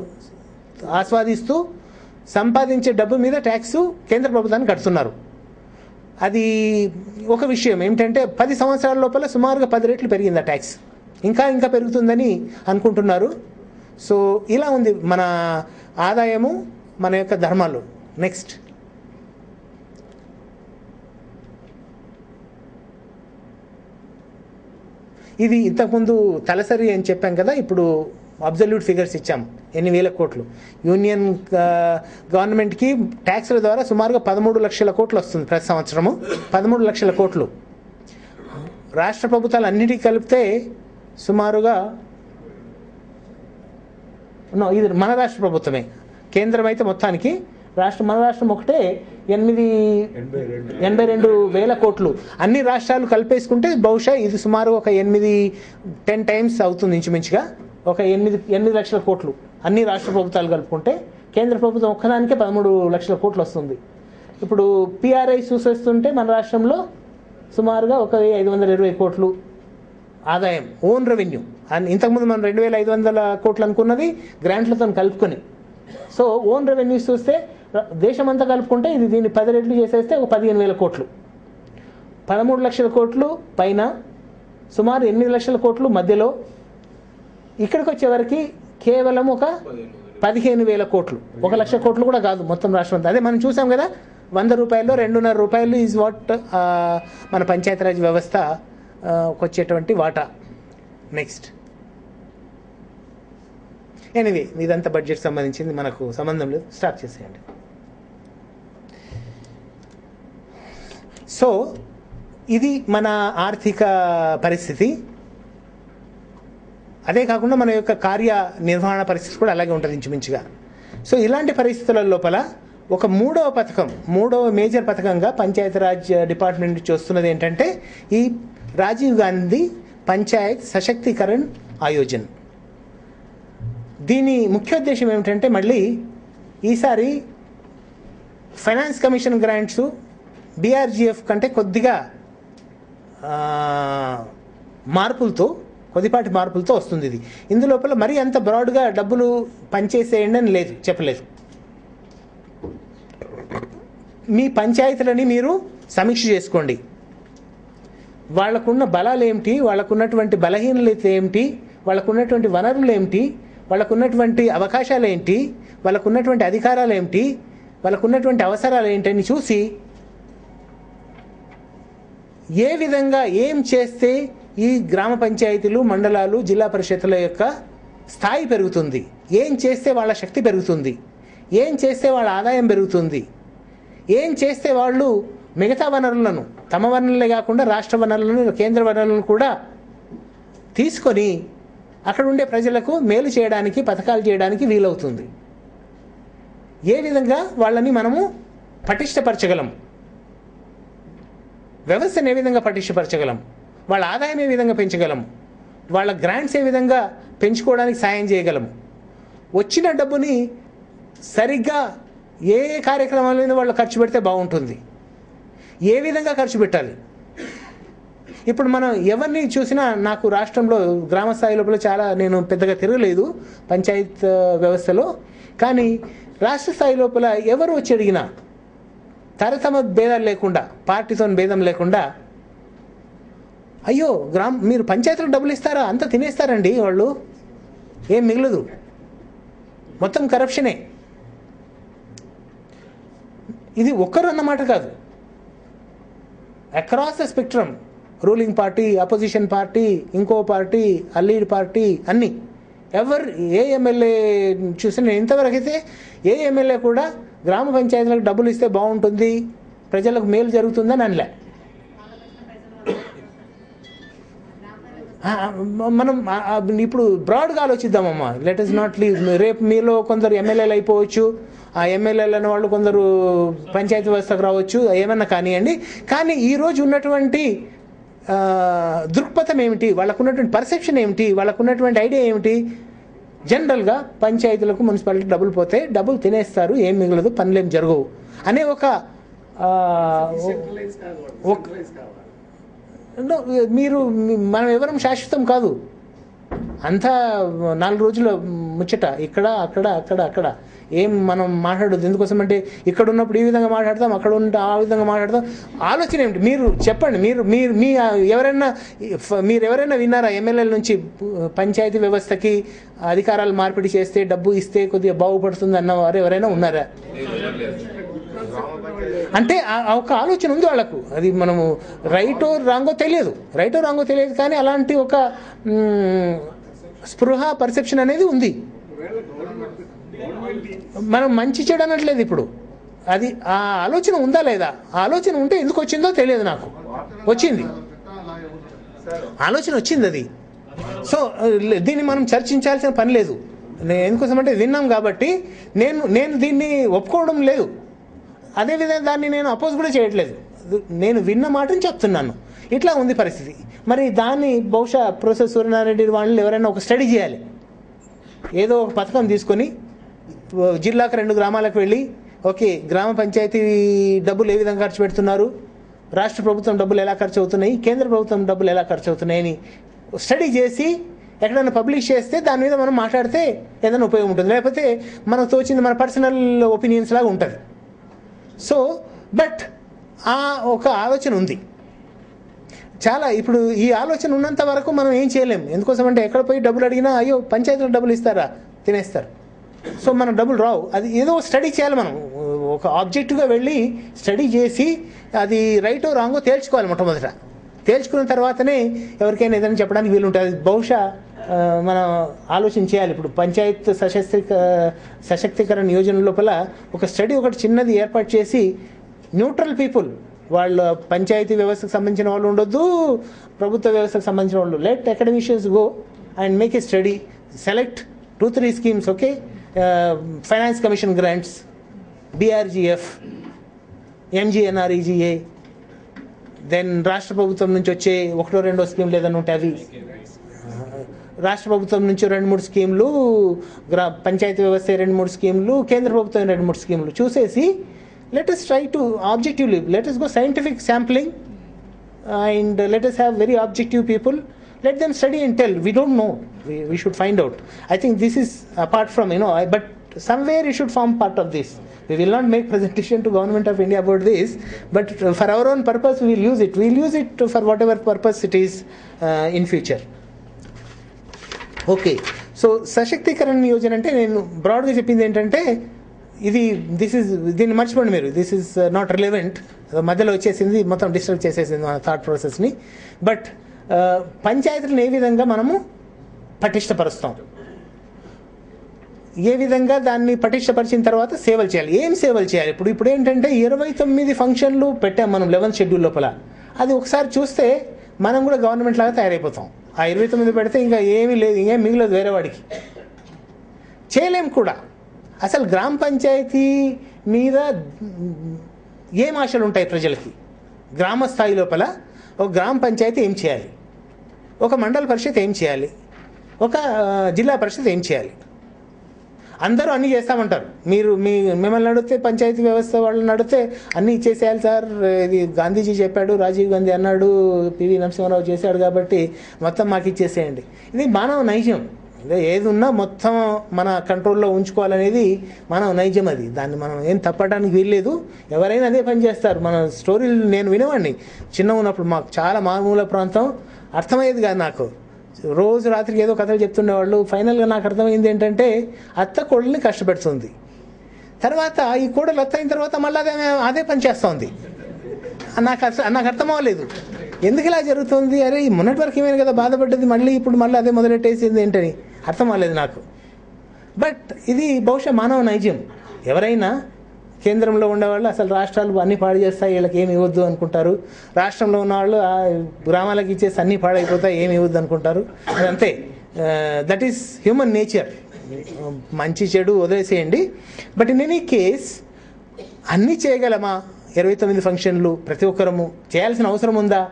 ఆస్వాదిస్తూ సంపాదించే డబ్బు మీద ట్యాక్స్ కేంద్ర ప్రభుత్వానికి కడుతున్నారు. అది ఒక విషయం ఏమిటంటే 10 సంవత్సరాల లోపల సుమారుగా 10 రెట్లు పెరిగింది ఆ ట్యాక్స్, ఇంకా పెరుగుతుందని అనుకుంటున్నారు. సో ఇలా ఉంది మన ఆదాయము, మన యొక్క ధర్మాలు. నెక్స్ట్, ఇది ఇంతకుముందు తలసరి అని చెప్పాం కదా, ఇప్పుడు అబ్జల్యూట్ ఫిగర్స్ ఇచ్చాం, ఎన్ని వేల కోట్లు. యూనియన్ గవర్నమెంట్కి ట్యాక్స్ల ద్వారా సుమారుగా 13 లక్షల కోట్లు వస్తుంది ప్రతి సంవత్సరము, 13 లక్షల కోట్లు. రాష్ట్ర ప్రభుత్వాలు అన్నిటికీ కలిపితే సుమారుగా ఇది మన రాష్ట్ర ప్రభుత్వమే, కేంద్రం అయితే మొత్తానికి మన రాష్ట్రం ఒకటే 82,000 కోట్లు. అన్ని రాష్ట్రాలు కలిపేసుకుంటే బహుశా ఇది సుమారు ఒక 10 టైమ్స్ అవుతుంది ఇంచుమించుగా, ఒక 8 లక్షల కోట్లు అన్ని రాష్ట్ర ప్రభుత్వాలు కలుపుకుంటే. కేంద్ర ప్రభుత్వం ఒక్కదానికే 13 లక్షల కోట్లు వస్తుంది. ఇప్పుడు పిఆర్ఐ చూసేస్తుంటే మన రాష్ట్రంలో సుమారుగా ఒక 520 కోట్లు ఆదాయం, ఓన్ రెవెన్యూ. ఇంతకుముందు మనం 2,500 కోట్లు అనుకున్నది గ్రాంట్లతో కలుపుకొని. సో ఓన్ రెవెన్యూస్ చూస్తే దేశమంతా కలుపుకుంటే ఇది దీన్ని 10 రెట్లు చేసేస్తే ఒక 15,000 కోట్లు. 13 లక్షల కోట్లు పైన, సుమారు 8 లక్షల కోట్లు మధ్యలో, ఇక్కడికి వచ్చేవరకు కేవలం ఒక 15,000 కోట్లు, 1,00,000 కోట్లు కూడా కాదు మొత్తం రాష్ట్రం అంతా. అదే మనం చూసాం కదా, 100 రూపాయల్లో 2.5 రూపాయలు ఈజ్ వాట్ మన పంచాయతీరాజ్ వ్యవస్థ వచ్చేటువంటి వాటా. నెక్స్ట్, ఎనీవే ఇదంతా బడ్జెట్ సంబంధించింది, మనకు సంబంధం లేదు, స్టార్ట్ చేసేయండి. సో ఇది మన ఆర్థిక పరిస్థితి. అదే కాకుండా మన యొక్క కార్యనిర్వహణ పరిస్థితి కూడా అలాగే ఉంటుంది ఇంచుమించుగా. సో ఇలాంటి పరిస్థితుల లోపల ఒక మూడవ మేజర్ పథకంగా పంచాయతీరాజ్ డిపార్ట్మెంట్ నుంచి వస్తున్నది ఏంటంటే ఈ రాజీవ్ గాంధీ పంచాయత్ సశక్తీకరణ్ ఆయోజన్. దీని ముఖ్య ఉద్దేశం ఏమిటంటే మళ్ళీ ఈసారి ఫైనాన్స్ కమిషన్ గ్రాంట్స్ బీఆర్జీఎఫ్ కంటే కొద్దిగా కొద్దిపాటి మార్పులతో వస్తుంది. ఇది ఇందులోపల మరీ అంత బ్రాడ్గా డబ్బులు పనిచేసేయండి అని లేదు, చెప్పలేదు. మీ పంచాయతీలని మీరు సమీక్ష చేసుకోండి, వాళ్ళకున్న బలాలు ఏమిటి, వాళ్ళకున్నటువంటి బలహీనత ఏమిటి, వాళ్ళకున్నటువంటి వనరులు ఏమిటి, వాళ్ళకున్నటువంటి అవకాశాలు ఏంటి, వాళ్ళకున్నటువంటి అధికారాలు ఏమిటి, వాళ్ళకున్నటువంటి అవసరాలు ఏంటని చూసి ఏ విధంగా ఏం చేస్తే ఈ గ్రామ పంచాయతీలు, మండలాలు, జిల్లా పరిషత్తుల యొక్క స్థాయి పెరుగుతుంది, ఏం చేస్తే వాళ్ళ శక్తి పెరుగుతుంది, ఏం చేస్తే వాళ్ళ ఆదాయం పెరుగుతుంది, ఏం చేస్తే వాళ్ళు మిగతా వనరులను, తమ వనరులే కాకుండా రాష్ట్ర వనరులను, కేంద్ర వనరులను కూడా తీసుకొని అక్కడ ఉండే ప్రజలకు మేలు చేయడానికి, పథకాలు చేయడానికి వీలవుతుంది. ఏ విధంగా వాళ్ళని మనము పటిష్టపరచగలం, వ్యవస్థను ఏ విధంగా పటిష్టపరచగలం, వాళ్ళ ఆదాయం ఏ విధంగా పెంచగలం, వాళ్ళ గ్రాంట్స్ ఏ విధంగా పెంచుకోవడానికి సాయం చేయగలము, వచ్చిన డబ్బుని సరిగ్గా ఏ కార్యక్రమాల మీద వాళ్ళు ఖర్చు పెడితే బాగుంటుంది, ఏ విధంగా ఖర్చు పెట్టాలి, ఇప్పుడు మనం ఎవరిని చూసినా, నాకు రాష్ట్రంలో గ్రామ స్థాయి లోపల చాలా, నేను పెద్దగా తిరగలేదు పంచాయత్ వ్యవస్థలో, కానీ రాష్ట్ర స్థాయి లోపల ఎవరు వచ్చి అడిగినా తరతమ భేదాలు లేకుండా, పార్టీతో భేదం లేకుండా, అయ్యో మీరు పంచాయతీలకు డబ్బులు ఇస్తారా, అంతా తినేస్తారండి వాళ్ళు, ఏం మిగలదు, మొత్తం కరప్షనే. ఇది ఒక్కరు అన్నమాట కాదు, across the spectrum, ruling party, opposition party, ఇంకో పార్టీ, అల్లీడ్ పార్టీ, అన్నీ. ఎవరు ఏ ఎమ్మెల్యే చూసినా, ఇంతవరకు అయితే ఏ ఎమ్మెల్యే కూడా గ్రామ పంచాయతీలకు డబ్బులు ఇస్తే బాగుంటుంది, ప్రజలకు మేలు జరుగుతుందని అనలే. మనం ఇప్పుడు బ్రాడ్గా ఆలోచిద్దామమ్మా, లెట్ ఇస్ నాట్ లీవ్. రేపు మీలో కొందరు ఎమ్మెల్యేలు అయిపోవచ్చు, ఆ ఎమ్మెల్యేలు అనే వాళ్ళు కొందరు పంచాయతీ వ్యవస్థకు రావచ్చు, ఏమన్నా కానివ్వండి. కానీ ఈరోజు ఉన్నటువంటి దృక్పథం ఏమిటి, వాళ్ళకు ఉన్నటువంటి పర్సెప్షన్ ఏమిటి, వాళ్ళకు ఉన్నటువంటి ఐడియా ఏమిటి? జనరల్గా పంచాయతీలకు, మున్సిపాలిటీ డబ్బులు పోతే డబ్బులు తినేస్తారు, ఏం మిగలదు, పనులేం జరగవు అనే ఒక మీరు, మనం ఎవరం శాశ్వతం కాదు, అంతా 4 రోజుల ముచ్చట, ఇక్కడ అక్కడ అక్కడ అక్కడ. ఏం మనం మాట్లాడొద్దు. ఎందుకోసం అంటే ఇక్కడ ఉన్నప్పుడు ఈ విధంగా మాట్లాడతాం, అక్కడ ఉంటే ఆ విధంగా మాట్లాడతాం. ఆలోచన ఏమిటి మీరు చెప్పండి. మీరు ఎవరైనా విన్నారా ఎమ్మెల్యేల నుంచి పంచాయతీ వ్యవస్థకి అధికారాలు మార్పిడి చేస్తే, డబ్బు ఇస్తే కొద్దిగా బాగుపడుతుంది అన్నవారు ఎవరైనా ఉన్నారా? అంటే ఒక ఆలోచన ఉంది వాళ్ళకు. అది మనము రైటో రాంగో తెలియదు కానీ అలాంటి ఒక స్పృహ, పర్సెప్షన్ అనేది ఉంది. మనం మంచి చెడు అనట్లేదు ఇప్పుడు, అది ఆ ఆలోచన ఉందా లేదా? ఆ ఆలోచన ఉంటే ఎందుకు వచ్చిందో తెలియదు నాకు. వచ్చింది, ఆలోచన వచ్చింది అది. సో దీన్ని మనం చర్చించాల్సిన పని లేదు. ఎందుకోసం అంటే విన్నాం కాబట్టి నేను దీన్ని ఒప్పుకోవడం లేదు, అదేవిధంగా దాన్ని నేను అపోజ్ కూడా చేయట్లేదు. నేను విన్న మాటని చెప్తున్నాను. ఇట్లా ఉంది పరిస్థితి. మరి దాన్ని బహుశా ప్రొఫెసర్ సూర్యనారాయణ వాళ్ళు ఎవరైనా ఒక స్టడీ చేయాలి. ఏదో ఒక పథకం తీసుకొని జిల్లాకు 2 గ్రామాలకు వెళ్ళి, ఓకే గ్రామ పంచాయతీ డబ్బులు ఏ విధంగా ఖర్చు పెడుతున్నారు, రాష్ట్ర ప్రభుత్వం డబ్బులు ఎలా ఖర్చు అవుతున్నాయి, కేంద్ర ప్రభుత్వం డబ్బులు ఎలా ఖర్చు అవుతున్నాయని స్టడీ చేసి ఎక్కడైనా పబ్లిష్ చేస్తే దాని మీద మనం మాట్లాడితే ఏదైనా ఉపయోగం ఉంటుంది. లేకపోతే మనకు తోచింది మన పర్సనల్ ఒపీనియన్స్ లాగా ఉంటుంది. సో బట్ ఆ ఒక ఆలోచన ఉంది చాలా. ఇప్పుడు ఈ ఆలోచన ఉన్నంత వరకు మనం ఏం చేయలేము. ఎందుకోసం అంటే ఎక్కడ పోయి డబ్బులు అడిగినా, అయ్యో పంచాయతీలకు డబ్బులు ఇస్తారా, తినేస్తారు. సో మనం డబ్బులు రావు. అది ఏదో స్టడీ చేయాలి. మనం ఒక ఆబ్జెక్టివ్గా వెళ్ళి స్టడీ చేసి అది రైటో రాంగో తేల్చుకోవాలి. మొట్టమొదట తేల్చుకున్న తర్వాతనే ఎవరికైనా ఏదైనా చెప్పడానికి వీలుంటుంది. బహుశా మనం ఆలోచన చేయాలి. ఇప్పుడు పంచాయత్ సశక్తీకరణ యోజన లోపల ఒక స్టడీ ఒకటి చిన్నది ఏర్పాటు చేసి, న్యూట్రల్ పీపుల్, వాళ్ళ పంచాయతీ వ్యవస్థకు సంబంధించిన వాళ్ళు ఉండొద్దు, ప్రభుత్వ వ్యవస్థకు సంబంధించిన వాళ్ళు, let academicians go and make a study, select 2-3 schemes. Okay, finance commission grants, BRGF, MGNREGA, then రాష్ట్ర ప్రభుత్వం నుంచి వచ్చే 1-2 స్కీమ్లు ఏదైనా ఉంటే అవి, రాష్ట్ర ప్రభుత్వం నుంచి 2-3 స్కీమ్లు, పంచాయతీ వ్యవస్థ 2-3 స్కీమ్లు, కేంద్ర ప్రభుత్వం 2-3 స్కీమ్లు చూసేసి, let us try to objectively, let us go scientific sampling and let us have very objective people, let them study and tell. We don't know, we should find out. I think this is apart from, but somewhere it should form part of this. We will not make presentation to Government of India about this, but for our own purpose we will use it. We will use it for whatever purpose it is in future. Okay, so సశక్తీకరణ యోజన అంటే నేను బ్రాడ్గా చెప్పింది ఏంటంటే, దీన్ని మర్చిపోండి మీరు, దిస్ ఈజ్ నాట్ రిలెవెంట్. మధ్యలో వచ్చేసింది, మొత్తం డిస్టర్బ్ చేసేసింది మన థాట్ ప్రాసెస్ని. బట్ పంచాయతీలను ఏ విధంగా మనము పటిష్టపరుస్తాం, ఏ విధంగా దాన్ని పటిష్టపరిచిన తర్వాత సేవలు చేయాలి, ఏం సేవలు చేయాలి. ఇప్పుడు ఏంటంటే 29 ఫంక్షన్లు పెట్టాం మనం 11th షెడ్యూల్ లోపల. అది ఒకసారి చూస్తే మనం కూడా గవర్నమెంట్ లాగా తయారైపోతాం. ఆ 29 పెడితే ఇంకా ఏమీ లేదు, ఇంకేం మిగలదు వేరే వాడికి, చేయలేం కూడా. అసలు గ్రామ పంచాయతీ మీద ఏం ఆశలు ఉంటాయి ప్రజలకి? గ్రామ స్థాయి లోపల ఒక గ్రామ పంచాయతీ ఏం చేయాలి, ఒక మండల పరిషత్ ఏం చేయాలి, ఒక జిల్లా పరిషత్ ఏం చేయాలి, అందరూ అన్నీ చేస్తామంటారు. మిమ్మల్ని అడిగితే పంచాయతీ వ్యవస్థ వాళ్ళని అడిగితే అన్నీ ఇచ్చేసేయాలి సార్, ఇది గాంధీజీ చెప్పాడు, రాజీవ్ గాంధీ అన్నాడు, పివి నరసింహారావు చేశాడు కాబట్టి మొత్తం మాకు ఇచ్చేసేయండి. ఇది మానవ నైజం. ఏది ఉన్నా మొత్తం మన కంట్రోల్లో ఉంచుకోవాలనేది మానవ నైజం. అది దాన్ని మనం ఏం తప్పడానికి వీల్లేదు. ఎవరైనా అదే పని చేస్తారు. మన స్టోరీలు నేను వినేవాడిని చిన్న ఉన్నప్పుడు. మాకు చాలా మారుమూల ప్రాంతం, అర్థమయ్యేది కాదు నాకు. రోజు రాత్రికి ఏదో కథలు చెప్తుండేవాళ్ళు. ఫైనల్గా నాకు అర్థమైంది ఏంటంటే అత్త కోడల్ని కష్టపెడుతుంది, తర్వాత ఈ కోడలు అత్త అయిన తర్వాత మళ్ళీ అదే పని చేస్తుంది. నాకు అర్థం అవ్వలేదు ఎందుకు ఇలా జరుగుతుంది. అరే మొన్నటి వరకు ఏమైనా కదా బాధపడ్డది, ఇప్పుడు మళ్ళీ అదే మొదలెట్టేసింది ఏంటని అర్థం అవ్వలేదు నాకు. బట్ ఇది బహుశా మానవ నైజం. ఎవరైనా కేంద్రంలో ఉండేవాళ్ళు అసలు రాష్ట్రాలు అన్నీ పాడు చేస్తాయి, వీళ్ళకి ఏమి ఇవ్వద్దు అనుకుంటారు. రాష్ట్రంలో ఉన్నవాళ్ళు గ్రామాలకు ఇచ్చేసి అన్నీ పాడైపోతాయి, ఏమి ఇవ్వద్దు అనుకుంటారు. అదంతే. That is human nature. మంచి చెడు వదిలేసేయండి. బట్ ఇన్ ఎనీ కేస్ అన్నీ చేయగలమా? 29 ఫంక్షన్లు ప్రతి ఒక్కరము చేయాల్సిన అవసరం ఉందా?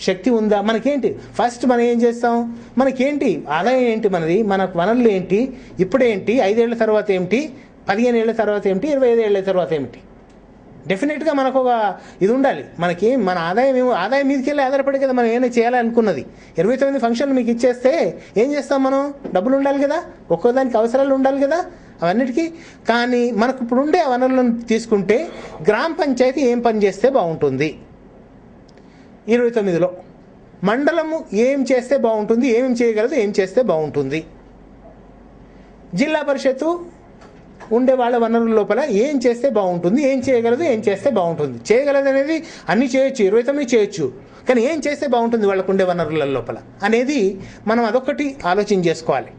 శక్తి ఉందా? మనకేంటి? ఫస్ట్ మనం ఏం చేస్తాం? మనకేంటి ఆదాయం ఏంటి? మన వనరులు ఏంటి? ఇప్పుడేంటి? 5 ఏళ్ల తర్వాత ఏమిటి? 15 ఏళ్ల తర్వాత ఏమిటి? 25 ఏళ్ల తర్వాత ఏమిటి? డెఫినెట్గా మనకు ఒక ఇది ఉండాలి. మన ఆదాయం మీదకి వెళ్ళి ఆధారపడి కదా మనం ఏమైనా చేయాలనుకున్నది. 29 ఫంక్షన్లు మీకు ఇచ్చేస్తే ఏం చేస్తాం మనం? డబ్బులు ఉండాలి కదా, ఒక్కోదానికి అవసరాలు ఉండాలి కదా అవన్నిటికీ. కానీ మనకు ఇప్పుడు ఉండే వనరులను తీసుకుంటే గ్రామ పంచాయతీ ఏం పని చేస్తే బాగుంటుంది? 29లో మండలము ఏం చేస్తే బాగుంటుంది, ఏమేం చేయగలదు, ఏం చేస్తే బాగుంటుంది? జిల్లా పరిషత్తు ఉండే వాళ్ళ వనరుల లోపల ఏం చేస్తే బాగుంటుంది, ఏం చేయగలదు, ఏం చేస్తే బాగుంటుంది? చేయగలదు అనేది అన్నీ చేయొచ్చు, 29 చేయొచ్చు, కానీ ఏం చేస్తే బాగుంటుంది వాళ్ళకు ఉండే వనరుల లోపల అనేది మనం అదొకటి ఆలోచన చేసుకోవాలి.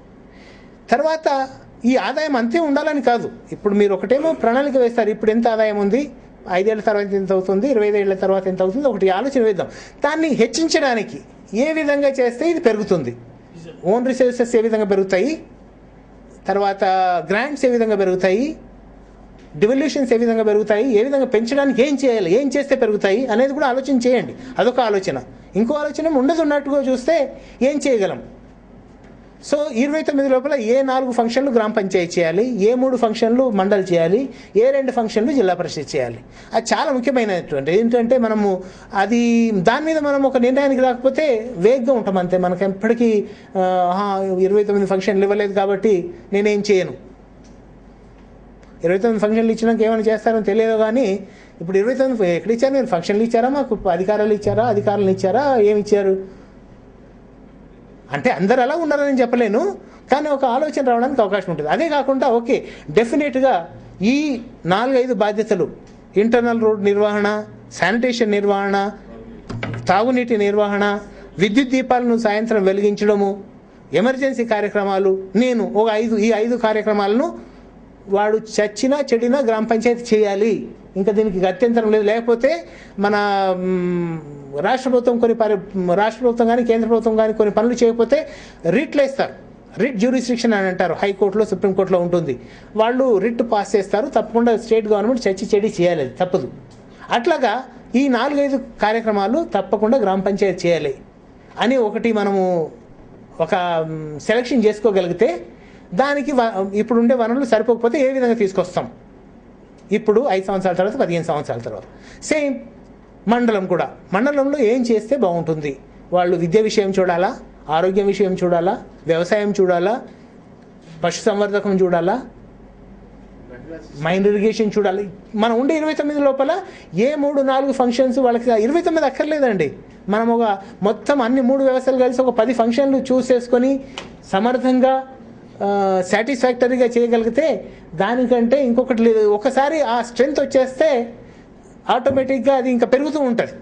తర్వాత ఈ ఆదాయం అంతే ఉండాలని కాదు. ఇప్పుడు మీరు ఒకటేమో ప్రణాళిక వేస్తారు, ఇప్పుడు ఎంత ఆదాయం ఉంది, 5 ఏళ్ల తర్వాత ఎంత అవుతుంది, 25 ఏళ్ల తర్వాత ఎంత అవుతుంది, ఒకటి ఆలోచన వేద్దాం. దాన్ని హెచ్చించడానికి ఏ విధంగా చేస్తే ఇది పెరుగుతుంది? ఓన్ రిసోర్సెస్ ఏ విధంగా పెరుగుతాయి, తర్వాత గ్రాంట్స్ ఏ విధంగా పెరుగుతాయి, డివల్యూషన్స్ ఏ విధంగా పెరుగుతాయి, ఏ విధంగా పెంచడానికి ఏం చేయాలి, ఏం చేస్తే పెరుగుతాయి అనేది కూడా ఆలోచన చేయండి. అదొక ఆలోచన. ఇంకో ఆలోచన ఉండదు ఉన్నట్టుగా చూస్తే ఏం చేయగలం. సో 29 లోపల ఏ 4 ఫంక్షన్లు గ్రామ పంచాయతీ చేయాలి, ఏ 3 ఫంక్షన్లు మండలి చేయాలి, ఏ 2 ఫంక్షన్లు జిల్లా పరిషత్ చేయాలి. అది చాలా ముఖ్యమైనటువంటి. ఏంటంటే మనము దాని మీద మనం ఒక నిర్ణయానికి రాకపోతే వేగ్గా ఉంటాం అంతే. మనకు ఎప్పటికీ 29 ఫంక్షన్లు ఇవ్వలేదు కాబట్టి నేనేం చేయను. 29 ఫంక్షన్లు ఇచ్చినాక ఏమైనా చేస్తారో తెలియదు. కానీ ఇప్పుడు 29 ఎక్కడ ఇచ్చారు? మీరు ఫంక్షన్లు ఇచ్చారా, మాకు అధికారాలు ఇచ్చారా, ఏమి ఇచ్చారు అంటే అందరు అలా ఉన్నారని చెప్పలేను, కానీ ఒక ఆలోచన రావడానికి అవకాశం ఉంటుంది. అదే కాకుండా ఓకే డెఫినెట్గా ఈ 4-5 బాధ్యతలు, ఇంటర్నల్ రోడ్ నిర్వహణ, శానిటేషన్ నిర్వహణ, తాగునీటి నిర్వహణ, విద్యుత్ దీపాలను సాయంత్రం వెలిగించడము, ఎమర్జెన్సీ కార్యక్రమాలు, నేను ఈ 5 కార్యక్రమాలను వాడు చచ్చినా చెడినా గ్రామ పంచాయతీ చేయాలి. ఇంకా దీనికి గత్యంతరం లేదు. లేకపోతే మన రాష్ట్ర ప్రభుత్వం కానీ కేంద్ర ప్రభుత్వం కానీ కొన్ని పనులు చేయకపోతే రిట్లు వేస్తారు. రిట్ జ్యూరిస్డిక్షన్ అని అంటారు. హైకోర్టులో సుప్రీంకోర్టులో ఉంటుంది. వాళ్ళు రిట్ పాస్ చేస్తారు. తప్పకుండా స్టేట్ గవర్నమెంట్ చెడి చేయాలి, అది తప్పదు. అట్లాగా ఈ 4-5 కార్యక్రమాలు తప్పకుండా గ్రామ పంచాయతీ చేయాలి అని ఒకటి మనము ఒక సెలక్షన్ చేసుకోగలిగితే దానికి ఇప్పుడు ఉండే వనరులు సరిపోకపోతే ఏ విధంగా తీసుకొస్తాం? ఇప్పుడు 5 సంవత్సరాల తర్వాత, 15 సంవత్సరాల తర్వాత సేమ్ మండలం కూడా. మండలంలో ఏం చేస్తే బాగుంటుంది? వాళ్ళు విద్య విషయం చూడాలా, ఆరోగ్యం విషయం చూడాలా, వ్యవసాయం చూడాలా, పశు సంవర్ధకం చూడాలా, మైండ్ ఇరిగేషన్ చూడాలి. మనం ఉండే 29 లోపల ఏ 3-4 ఫంక్షన్స్ వాళ్ళకి 29 అక్కర్లేదండి. మనం ఒక మొత్తం అన్ని 3 వ్యవస్థలు కలిసి ఒక 10 ఫంక్షన్లు చూసేసుకొని సమర్థంగా సాటిస్ఫాక్టరీగా చేయగలిగితే దానికంటే ఇంకొకటి లేదు. ఒకసారి ఆ స్ట్రెంగ్త్ వచ్చేస్తే ఆటోమేటిక్గా అది ఇంకా పెరుగుతూ ఉంటుంది.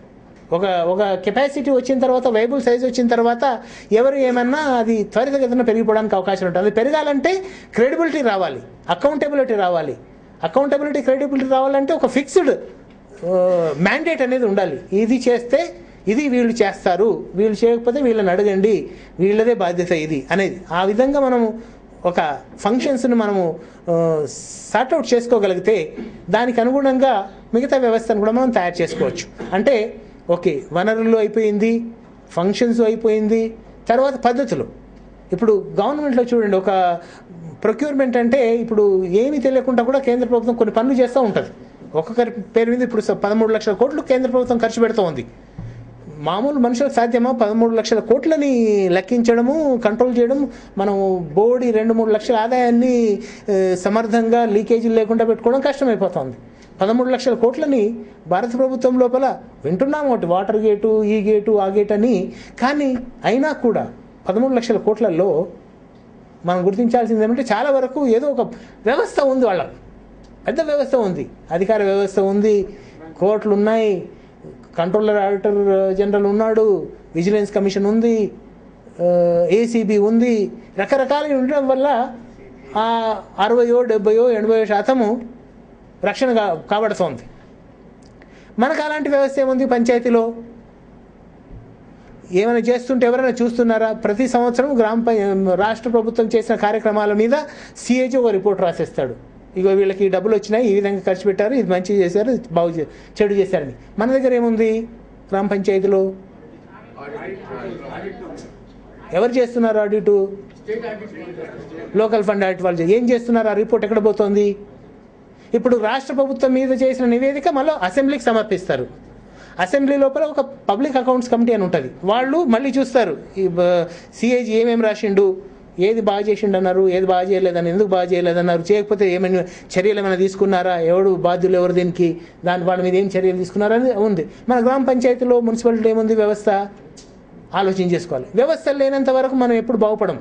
ఒక కెపాసిటీ వచ్చిన తర్వాత, వైబుల్ సైజ్ వచ్చిన తర్వాత ఎవరు ఏమన్నా అది త్వరితగతిన పెరిగిపోవడానికి అవకాశం ఉంటుంది. అది పెరగాలంటే క్రెడిబిలిటీ రావాలి, అకౌంటబిలిటీ రావాలి. క్రెడిబిలిటీ రావాలంటే ఒక ఫిక్స్డ్ మ్యాండేట్ అనేది ఉండాలి. ఇది చేస్తే ఇది వీళ్ళు చేస్తారు, వీళ్ళు చేయకపోతే వీళ్ళని అడగండి, వీళ్ళదే బాధ్యత ఇది అనేది. ఆ విధంగా మనము ఒక ఫంక్షన్స్ను మనము సార్ట్అవుట్ చేసుకోగలిగితే దానికి అనుగుణంగా మిగతా వ్యవస్థను కూడా మనం తయారు చేసుకోవచ్చు. అంటే ఓకే వనరులు అయిపోయింది, ఫంక్షన్స్ అయిపోయింది, తర్వాత పద్ధతులు. ఇప్పుడు గవర్నమెంట్లో చూడండి, ఒక ప్రొక్యూర్మెంట్ అంటే ఇప్పుడు ఏమీ తెలియకుండా కూడా కేంద్ర ప్రభుత్వం కొన్ని పనులు చేస్తూ ఉంటుంది. ఒక్కొక్కరి పేరు మీద ఇప్పుడు 13 లక్షల కోట్లు కేంద్ర ప్రభుత్వం ఖర్చు పెడుతూ ఉంది. మామూలు మనుషులకు సాధ్యమా 13 లక్షల కోట్లని లెక్కించడము, కంట్రోల్ చేయడం? మనం బోడి 2-3 లక్షల ఆదాయాన్ని సమర్థంగా లీకేజీలు లేకుండా పెట్టుకోవడం కష్టమైపోతుంది. 13 లక్షల కోట్లని భారత ప్రభుత్వం లోపల వింటున్నాము, ఒకటి వాటర్ గేటు, ఈ గేటు, ఆ గేట్ అని. కానీ అయినా కూడా 13 లక్షల కోట్లలో మనం గుర్తించాల్సింది ఏమంటే చాలా వరకు ఏదో ఒక వ్యవస్థ ఉంది, వాళ్ళకు పెద్ద వ్యవస్థ ఉంది, అధికార వ్యవస్థ ఉంది, కోర్టులు ఉన్నాయి, కంట్రోలర్ ఆడిటర్ జనరల్ ఉన్నాడు, విజిలెన్స్ కమిషన్ ఉంది, ఏసీబీ ఉంది. రకరకాలుగా ఉండడం వల్ల ఆ 60, 70, 80% రక్షణ కాబడుతోంది. మనకు అలాంటి వ్యవస్థ ఏముంది? పంచాయతీలో ఏమైనా చేస్తుంటే ఎవరైనా చూస్తున్నారా? ప్రతి సంవత్సరం రాష్ట్ర ప్రభుత్వం చేసిన కార్యక్రమాల మీద సిఏజీ ఒక రిపోర్ట్ రాసేస్తాడు. ఇగో వీళ్ళకి డబ్బులు వచ్చినాయి, ఈ విధంగా ఖర్చు పెట్టారు, ఇది మంచి చేశారు, చెడు చేశారని. మన దగ్గర ఏముంది? గ్రామ పంచాయతీలో ఎవరు చేస్తున్నారు ఆడిటు? లోకల్ ఫండ్ ఆడిట్ వాళ్ళు ఏం చేస్తున్నారు? ఆ రిపోర్ట్ ఎక్కడ పోతుంది? ఇప్పుడు రాష్ట్ర ప్రభుత్వం మీద చేసిన నివేదిక మళ్ళీ అసెంబ్లీకి సమర్పిస్తారు. అసెంబ్లీ లోపల ఒక పబ్లిక్ అకౌంట్స్ కమిటీ అని ఉంటుంది. వాళ్ళు మళ్ళీ చూస్తారు ఈ సిఏజీ ఏమేమి రాసిండు, ఏది బాగా చేసిండు అన్నారు, ఏది బాగా చేయలేదని, ఎందుకు బాగా చేయలేదన్నారు, చేయకపోతే ఏమైనా చర్యలు ఏమైనా తీసుకున్నారా, ఎవడు బాధ్యులు, ఎవరు దీనికి, వాళ్ళ మీద ఏం చర్యలు తీసుకున్నారని ఉంది. మన గ్రామ పంచాయతీలో మున్సిపాలిటీ ఏముంది? వ్యవస్థ. ఆలోచన చేసుకోవాలి. వ్యవస్థలు లేనంత వరకు మనం ఎప్పుడు బాగుపడం.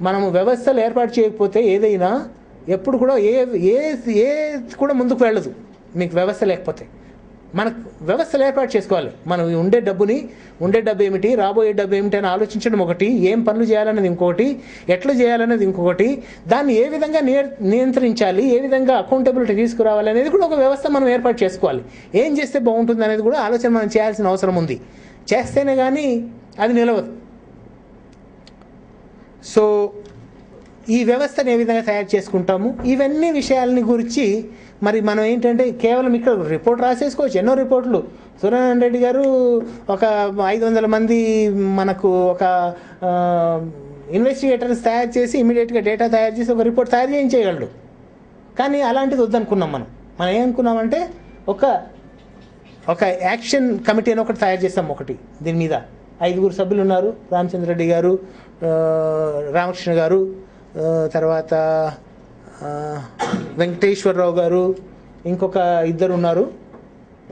మనము వ్యవస్థలు ఏర్పాటు చేయకపోతే ఏదైనా ఎప్పుడు కూడా ఏ కూడా ముందుకు వెళ్ళదు మీకు వ్యవస్థ లేకపోతే. మనకు వ్యవస్థలు ఏర్పాటు చేసుకోవాలి. మనం ఉండే డబ్బు ఏమిటి, రాబోయే డబ్బు ఏమిటి అని ఆలోచించడం ఒకటి, ఏం పనులు చేయాలనేది ఇంకొకటి, ఎట్లా చేయాలనేది ఇంకొకటి, దాన్ని ఏ విధంగా నియంత్రించాలి, ఏ విధంగా అకౌంటబిలిటీ తీసుకురావాలి అనేది కూడా ఒక వ్యవస్థ మనం ఏర్పాటు చేసుకోవాలి. ఏం చేస్తే బాగుంటుంది అనేది కూడా ఆలోచన మనం చేయాల్సిన అవసరం ఉంది. చేస్తేనే కానీ అది నిలవదు. సో ఈ వ్యవస్థను ఏ విధంగా తయారు చేసుకుంటాము, ఇవన్నీ విషయాలని గురించి మరి మనం ఏంటంటే కేవలం ఇక్కడ రిపోర్ట్ రాసేసుకోవచ్చు. ఎన్నో రిపోర్ట్లు. సూర్యనారాయణ రెడ్డి గారు ఒక 500 మంది మనకు ఒక ఇన్వెస్టిగేటర్స్ తయారు చేసి ఇమీడియట్గా డేటా తయారు చేసి ఒక రిపోర్ట్ తయారు చేయించగలడు. కానీ అలాంటిది వద్దనుకున్నాం. మనం ఏమనుకున్నామంటే ఒక యాక్షన్ కమిటీ అని ఒకటి తయారు చేస్తాం. దీని మీద 5 సభ్యులు ఉన్నారు. రామచంద్రరెడ్డి గారు, రామకృష్ణ గారు, తర్వాత వెంకటేశ్వరరావు గారు, ఇంకొక 2 ఉన్నారు.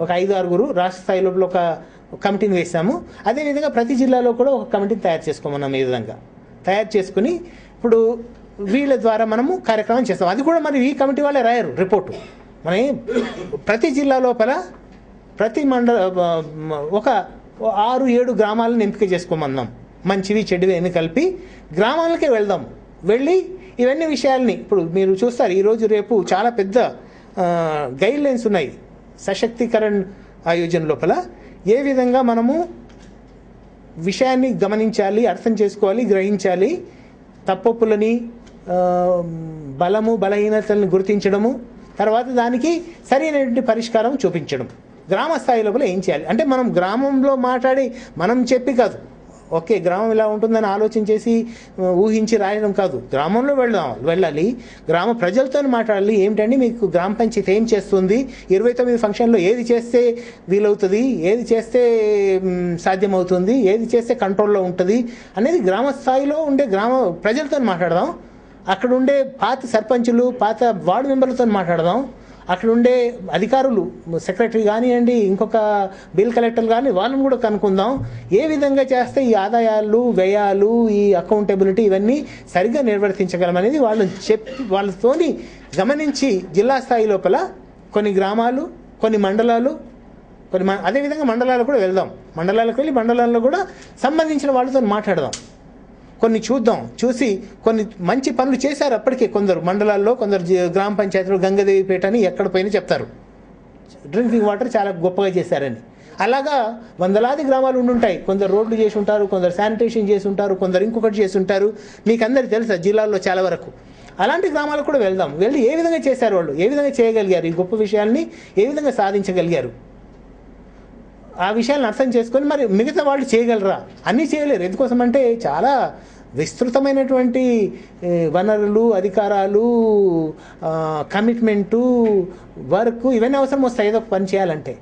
ఒక 5-6 రాష్ట్ర స్థాయి లోపల ఒక కమిటీని వేసాము. అదేవిధంగా ప్రతి జిల్లాలో కూడా ఒక కమిటీని తయారు చేసుకోమన్నాం. ఈ విధంగా తయారు చేసుకుని ఇప్పుడు వీళ్ళ ద్వారా మనము కార్యక్రమం చేస్తాం. అది కూడా మరి ఈ కమిటీ వాళ్ళే రాయరు రిపోర్టు. మనం ప్రతి జిల్లా లోపల ప్రతి ఒక 6-7 గ్రామాలను ఎంపిక చేసుకోమన్నాం. మంచివి చెడువి అని కలిపి గ్రామాలకే వెళ్దాం. వెళ్ళి ఇవన్నీ విషయాల్ని ఇప్పుడు మీరు చూస్తారు. ఈరోజు రేపు చాలా పెద్ద గైడ్ లైన్స్ ఉన్నాయి సశక్తీకరణ్ ఆయోజన లోపల. ఏ విధంగా మనము విషయాన్ని గమనించాలి, అర్థం చేసుకోవాలి, గ్రహించాలి, తప్పొప్పులని, బలహీనతలను గుర్తించడము, తర్వాత దానికి సరైనటువంటి పరిష్కారం చూపించడం. గ్రామ స్థాయి లోపల ఏం చేయాలి అంటే మనం గ్రామంలో మాట్లాడి మనం చెప్పి కాదు, ఓకే గ్రామం ఇలా ఉంటుందని ఆలోచన చేసి ఊహించి రాయడం కాదు. గ్రామంలో వెళ్ళాలి, గ్రామ ప్రజలతో మాట్లాడాలి. ఏమిటండి మీకు గ్రామ పంచాయతీ ఏం చేస్తుంది, 29 ఫంక్షన్లో ఏది చేస్తే వీలవుతుంది, ఏది చేస్తే సాధ్యమవుతుంది, ఏది చేస్తే కంట్రోల్లో ఉంటుంది అనేది గ్రామ స్థాయిలో ఉండే గ్రామ ప్రజలతో మాట్లాడదాం. అక్కడ ఉండే పాత సర్పంచులు, పాత వార్డు మెంబర్లతో మాట్లాడదాం. అక్కడ ఉండే అధికారులు, సెక్రటరీ కానివ్వండి, ఇంకొక బిల్ కలెక్టర్లు కానీ, వాళ్ళని కూడా కనుక్కుందాం. ఏ విధంగా చేస్తే ఈ ఆదాయాలు, వ్యయాలు, ఈ అకౌంటబిలిటీ ఇవన్నీ సరిగ్గా నిర్వర్తించగలమనేది వాళ్ళతోని గమనించి జిల్లా స్థాయి లోపల కొన్ని గ్రామాలు, కొన్ని మండలాలు, అదేవిధంగా మండలాలకు కూడా వెళ్దాం. మండలాలకు వెళ్ళి మండలాల్లో కూడా సంబంధించిన వాళ్ళతో మాట్లాడదాం. కొన్ని చూసి కొన్ని మంచి పనులు చేశారు అప్పటికే కొందరు మండలాల్లో, కొందరు గ్రామ పంచాయతీలో గంగదేవిపేట అని ఎక్కడ పోయినా చెప్తారు డ్రింకింగ్ వాటర్ చాలా గొప్పగా చేశారని. అలాగా వందలాది గ్రామాలు ఉండుంటాయి. కొందరు రోడ్లు చేసి ఉంటారు, కొందరు శానిటేషన్ చేసి ఉంటారు, కొందరు ఇంకొకటి చేసి ఉంటారు. మీకు అందరికీ తెలుసా జిల్లాల్లో చాలా వరకు. అలాంటి గ్రామాలకు కూడా వెళ్దాం. వెళ్ళి ఏ విధంగా చేశారు వాళ్ళు, ఏ విధంగా చేయగలిగారు, ఈ గొప్ప విషయాల్ని ఏ విధంగా సాధించగలిగారు, ఆ విషయాలను అర్థం చేసుకొని మరి మిగతా వాళ్ళు చేయగలరా. అన్నీ చేయలేరు. ఎందుకోసం అంటే చాలా విస్తృతమైనటువంటి వనరులు, అధికారాలు, కమిట్మెంటు, వర్క్ ఇవన్నీ అవసరం వస్తాయి ఏదో ఒక పని చేయాలంటే.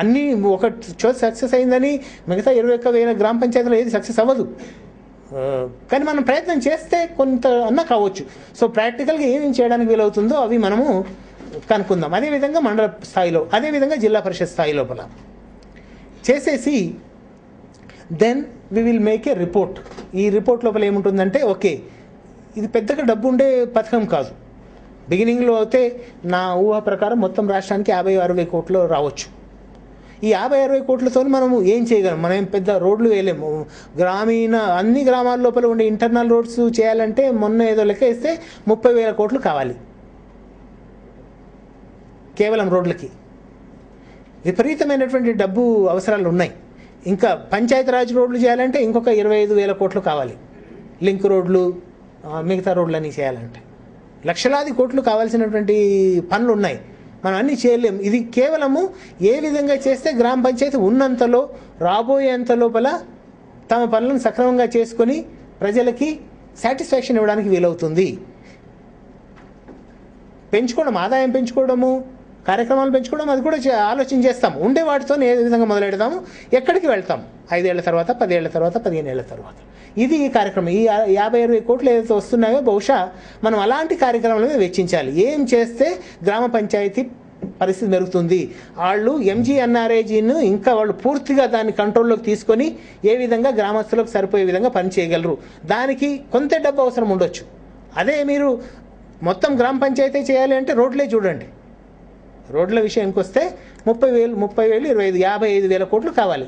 అన్నీ ఒక చోట సక్సెస్ అయిందని మిగతా 21,000 గ్రామ పంచాయతీలో ఏది సక్సెస్ అవ్వదు. కానీ మనం ప్రయత్నం చేస్తే కొంత అన్నా కావచ్చు. సో ప్రాక్టికల్గా ఏమేమి చేయడానికి వీలవుతుందో అవి మనము కనుక్కుందాం. అదేవిధంగా మండల స్థాయిలో, అదేవిధంగా జిల్లా పరిషత్ స్థాయి లోపల చేసేసి then we will make a report. ఈ రిపోర్ట్ లోపల ఏముంటుందంటే, ఓకే ఇది పెద్దగా డబ్బు ఉండే పథకం కాదు. బిగినింగ్లో అయితే నా ఊహ ప్రకారం మొత్తం రాష్ట్రానికి 50-60 కోట్లు రావచ్చు. ఈ 50-60 కోట్లతో మనము ఏం చేయగలం? మనం ఏం పెద్ద రోడ్లు వేయలేము. గ్రామీణ అన్ని గ్రామాల లోపల ఉండే ఇంటర్నల్ రోడ్స్ చేయాలంటే మొన్న ఏదో లెక్క వేస్తే 30,000 కోట్లు కావాలి కేవలం రోడ్లకి. విపరీతమైనటువంటి డబ్బు అవసరాలు ఉన్నాయి. ఇంకా పంచాయతీరాజ్ రోడ్లు చేయాలంటే ఇంకొక 25,000 కోట్లు కావాలి. లింక్ రోడ్లు, మిగతా రోడ్లన్నీ చేయాలంటే లక్షలాది కోట్లు కావాల్సినటువంటి పనులు ఉన్నాయి. మనం అన్నీ చేయలేము. ఇది కేవలము ఏ విధంగా చేస్తే గ్రామ పంచాయతీ ఉన్నంతలో, రాబోయేంత లోపల తమ పనులను సక్రమంగా చేసుకొని ప్రజలకి సాటిస్ఫాక్షన్ ఇవ్వడానికి వీలవుతుంది. పెంచుకోవడం, ఆదాయం పెంచుకోవడము, కార్యక్రమాలు పెంచుకోవడం, అది కూడా ఆలోచన చేస్తాము. ఉండే వాటితో ఏ విధంగా మొదలెడతాము, ఎక్కడికి వెళ్తాం 5 ఏళ్ల తర్వాత, 10 ఏళ్ల తర్వాత, 15 ఏళ్ల తర్వాత. ఇది ఈ కార్యక్రమం. ఈ 50-60 కోట్లు ఏదైతే వస్తున్నాయో బహుశా మనం అలాంటి కార్యక్రమాల మీద వెచ్చించాలి. ఏం చేస్తే గ్రామ పంచాయతీ పరిస్థితి మెరుగుతుంది, వాళ్ళు ఎంజీఎన్ఆర్ఏజీను ఇంకా వాళ్ళు పూర్తిగా దాన్ని కంట్రోల్లోకి తీసుకొని ఏ విధంగా గ్రామస్తులకు సరిపోయే విధంగా పనిచేయగలరు. దానికి కొంత డబ్బు అవసరం ఉండొచ్చు. అదే మీరు మొత్తం గ్రామ పంచాయతీ చేయాలి అంటే రోడ్లే చూడండి. రోడ్ల విషయానికి వస్తే 30,000, 25,000, 55,000 కోట్లు కావాలి.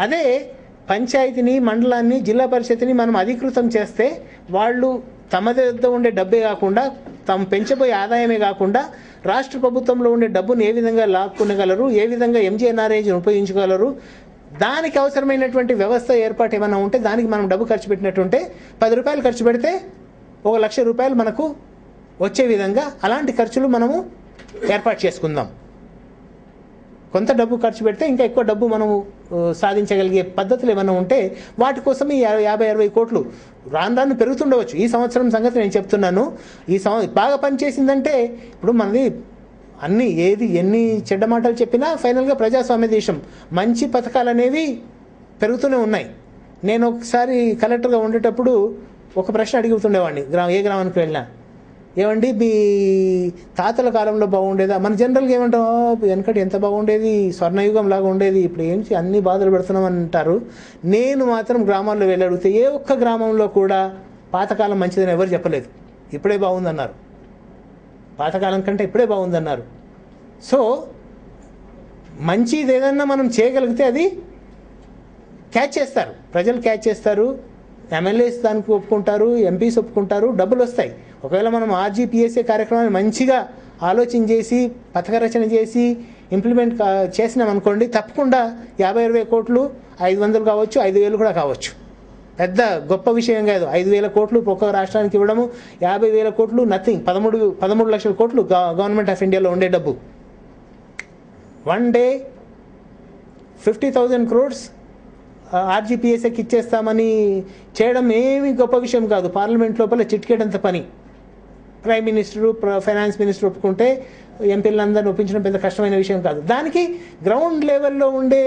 అదే పంచాయతీని, మండలాన్ని, జిల్లా పరిషత్ని మనం అధికృతం చేస్తే వాళ్ళు తమ వద్ద ఉండే డబ్బే కాకుండా, తాము పెంచబోయే ఆదాయమే కాకుండా రాష్ట్ర ప్రభుత్వంలో ఉండే డబ్బును ఏ విధంగా లాక్కునగలరు, ఏ విధంగా ఎంజీఎన్ఆర్ఏజీని ఉపయోగించగలరు, దానికి అవసరమైనటువంటి వ్యవస్థ ఏర్పాటు ఏమైనా ఉంటే దానికి మనం డబ్బు ఖర్చు పెట్టినట్టుంటే 10 రూపాయలు ఖర్చు పెడితే 1,00,000 రూపాయలు మనకు వచ్చే విధంగా అలాంటి ఖర్చులు మనము ఏర్పాటు చేసుకుందాం. కొంత డబ్బు ఖర్చు పెడితే ఇంకా ఎక్కువ డబ్బు మనము సాధించగలిగే పద్ధతులు ఏమైనా ఉంటే వాటి కోసం ఈ 50-60 కోట్లు రాను పెరుగుతుండవచ్చు. ఈ సంవత్సరం సంగతి నేను చెప్తున్నాను. ఈ బాగా పనిచేసిందంటే ఇప్పుడు మనది అన్ని ఎన్ని చెడ్డ మాటలు చెప్పినా ఫైనల్గా ప్రజాస్వామ్య దేశం, మంచి పథకాలు అనేవి పెరుగుతూనే ఉన్నాయి. నేను ఒకసారి కలెక్టర్గా ఉండేటప్పుడు ఒక ప్రశ్న అడుగుతుండేవాడిని, ఏ గ్రామానికి వెళ్ళినా, ఏమండి మీ తాతల కాలంలో బాగుండేదా? మన జనరల్గా ఏమంటాం, వెనకటి ఎంత బాగుండేది, స్వర్ణయుగం లాగా ఉండేది, ఇప్పుడు ఏంటి అన్ని బాధలు పెడుతున్నామని అంటారు. నేను మాత్రం గ్రామాల్లో వెళ్ళి అడిగితే ఏ ఒక్క గ్రామంలో కూడా పాతకాలం మంచిదని ఎవరు చెప్పలేదు. ఇప్పుడే బాగుందన్నారు, పాతకాలం కంటే ఇప్పుడే బాగుందన్నారు. సో మంచిది ఏదన్నా మనం చేయగలిగితే అది క్యాచ్ చేస్తారు, ప్రజలు క్యాచ్ చేస్తారు, ఎమ్మెల్యేస్ దానికి ఒప్పుకుంటారు, ఎంపీస్ ఒప్పుకుంటారు, డబ్బులు వస్తాయి. ఒకవేళ మనం ఆర్జీపీఎస్ఏ కార్యక్రమాన్ని మంచిగా ఆలోచన చేసి పథక రచన చేసి ఇంప్లిమెంట్ చేసినాం అనుకోండి, తప్పకుండా 50-60 కోట్లు 500 కావచ్చు, 5,000 కూడా కావచ్చు. పెద్ద గొప్ప విషయం కాదు. 5,000 కోట్లు ఒక్కొక్క రాష్ట్రానికి ఇవ్వడము, 50,000 కోట్లు నథింగ్. 13 లక్షల కోట్లు గవర్నమెంట్ ఆఫ్ ఇండియాలో ఉండే డబ్బు. 1 డే 50,000 crores ఆర్జీపీఎస్ఏకి ఇచ్చేస్తామని చేయడం ఏమీ గొప్ప విషయం కాదు. పార్లమెంట్ లోపల చిట్కేటంత పని. ప్రైమ్ మినిస్టరు, ఫైనాన్స్ మినిస్టర్ ఒప్పుకుంటే ఎంపీలందరినీ ఒప్పించడం పెద్ద కష్టమైన విషయం కాదు. దానికి గ్రౌండ్ లెవెల్లో ఉండే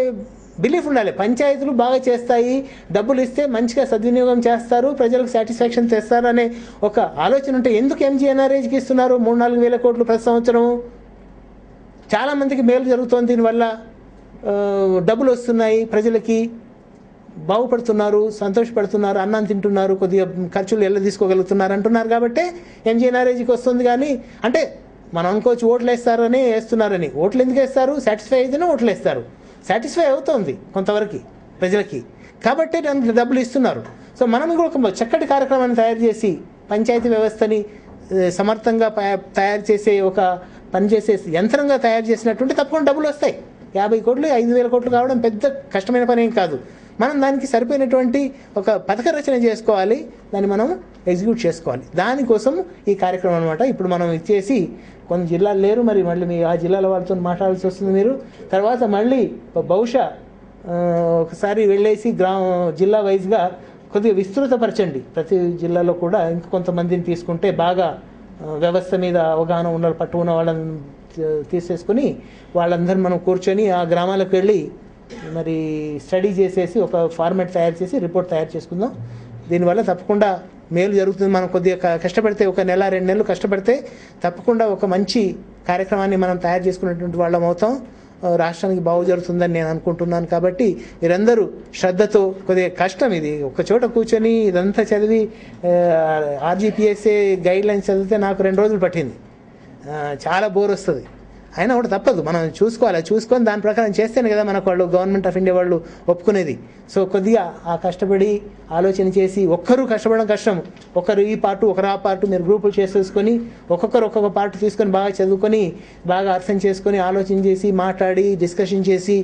బిలీఫ్ ఉండాలి. పంచాయతీలు బాగా చేస్తాయి, డబ్బులు ఇస్తే మంచిగా సద్వినియోగం చేస్తారు, ప్రజలకు సాటిస్ఫాక్షన్ తెస్తారు అనే ఒక ఆలోచన ఉంటే ఎందుకు ఎంజీఎన్ఆర్ఏజీకి ఇస్తున్నారు 3-4 వేల కోట్లు ప్రతి సంవత్సరం? చాలామందికి మేలు జరుగుతోంది, దీనివల్ల డబ్బులు వస్తున్నాయి, ప్రజలకి బాగుపడుతున్నారు, సంతోషపడుతున్నారు, అన్నం తింటున్నారు, కొద్దిగా ఖర్చులు ఎలా తీసుకోగలుగుతున్నారు అంటున్నారు. కాబట్టి ఎంజీఎన్ఆర్ఏజీకి వస్తుంది. కానీ అంటే మనం అనుకోవచ్చు ఓట్లు వేస్తారని వేస్తున్నారని. ఓట్లు ఎందుకు వేస్తారు? సాటిస్ఫై అయితేనే ఓట్లు వేస్తారు. సాటిస్ఫై అవుతుంది కొంతవరకు ప్రజలకి, కాబట్టి దానికి డబ్బులు ఇస్తున్నారు. సో మనం కూడా ఒక చక్కటి కార్యక్రమాన్ని తయారు చేసి పంచాయతీ వ్యవస్థని సమర్థంగా తయారు చేసే ఒక పనిచేసే యంత్రంగా తయారు చేసినట్టుంటే తప్పకుండా డబ్బులు వస్తాయి. 50 కోట్లు 5,000 కోట్లు కావడం పెద్ద కష్టమైన పని ఏం కాదు. మనం దానికి సరిపోయినటువంటి ఒక పథక రచన చేసుకోవాలి, దాన్ని మనం ఎగ్జిక్యూట్ చేసుకోవాలి. దానికోసం ఈ కార్యక్రమం అనమాట. ఇప్పుడు మనం ఇచ్చేసి కొన్ని జిల్లాలు లేరు, మరి మళ్ళీ మీ ఆ జిల్లాల వాళ్ళతో మాట్లాడాల్సి వస్తుంది. మీరు తర్వాత మళ్ళీ బహుశా ఒకసారి వెళ్ళేసి జిల్లా వైజ్గా కొద్దిగా విస్తృతపరచండి. ప్రతి జిల్లాలో కూడా ఇంక కొంతమందిని తీసుకుంటే బాగా వ్యవస్థ మీద అవగాహన ఉన్న పట్టు ఉన్న వాళ్ళని తీసేసుకొని వాళ్ళందరూ మనం కూర్చొని ఆ గ్రామాలకు వెళ్ళి మరి స్టడీ చేసేసి ఒక ఫార్మాట్ తయారు చేసి రిపోర్ట్ తయారు చేసుకుందాం. దీనివల్ల తప్పకుండా మేలు జరుగుతుంది. మనం కొద్దిగా కష్టపడితే, ఒక నెల 2 నెలలు కష్టపడితే తప్పకుండా ఒక మంచి కార్యక్రమాన్ని మనం తయారు చేసుకునేటువంటి వాళ్ళం అవుతాం. రాష్ట్రానికి బాగు జరుగుతుందని నేను అనుకుంటున్నాను. కాబట్టి మీరందరూ శ్రద్ధతో, కొద్దిగా కష్టం ఇది, ఒక చోట కూర్చొని ఇదంతా చదివి ఆర్జీపీఎస్ఏ గైడ్ లైన్స్ చదివితే నాకు 2 రోజులు పట్టింది. చాలా బోర్ వస్తుంది. అయినా కూడా తప్పదు, మనం చూసుకొని దాని ప్రకారం చేస్తేనే కదా మనకు వాళ్ళు గవర్నమెంట్ ఆఫ్ ఇండియా వాళ్ళు ఒప్పుకునేది. సో కొద్దిగా ఆ కష్టపడి ఆలోచన చేసి, ఒక్కరు కష్టపడడం కష్టం, ఒకరు ఈ పార్టు ఒకరు ఆ పార్టు మీరు గ్రూపులు చేసేసుకొని ఒక్కొక్కరు ఒక్కొక్క పార్ట్ తీసుకొని బాగా చదువుకొని బాగా అర్థం చేసుకొని ఆలోచన చేసి మాట్లాడి డిస్కషన్ చేసి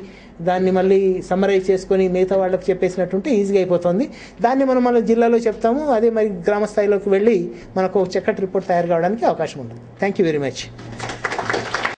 దాన్ని మళ్ళీ సమ్మరైజ్ చేసుకొని మిగతా వాళ్ళకి చెప్పేసినట్టుంటే ఈజీగా అయిపోతుంది. దాన్ని మనం మన జిల్లాలో చెప్తాము, అదే మరి గ్రామ స్థాయిలోకి వెళ్ళి మనకు చక్కటి రిపోర్ట్ తయారు కావడానికి అవకాశం ఉంటుంది. Thank you very much.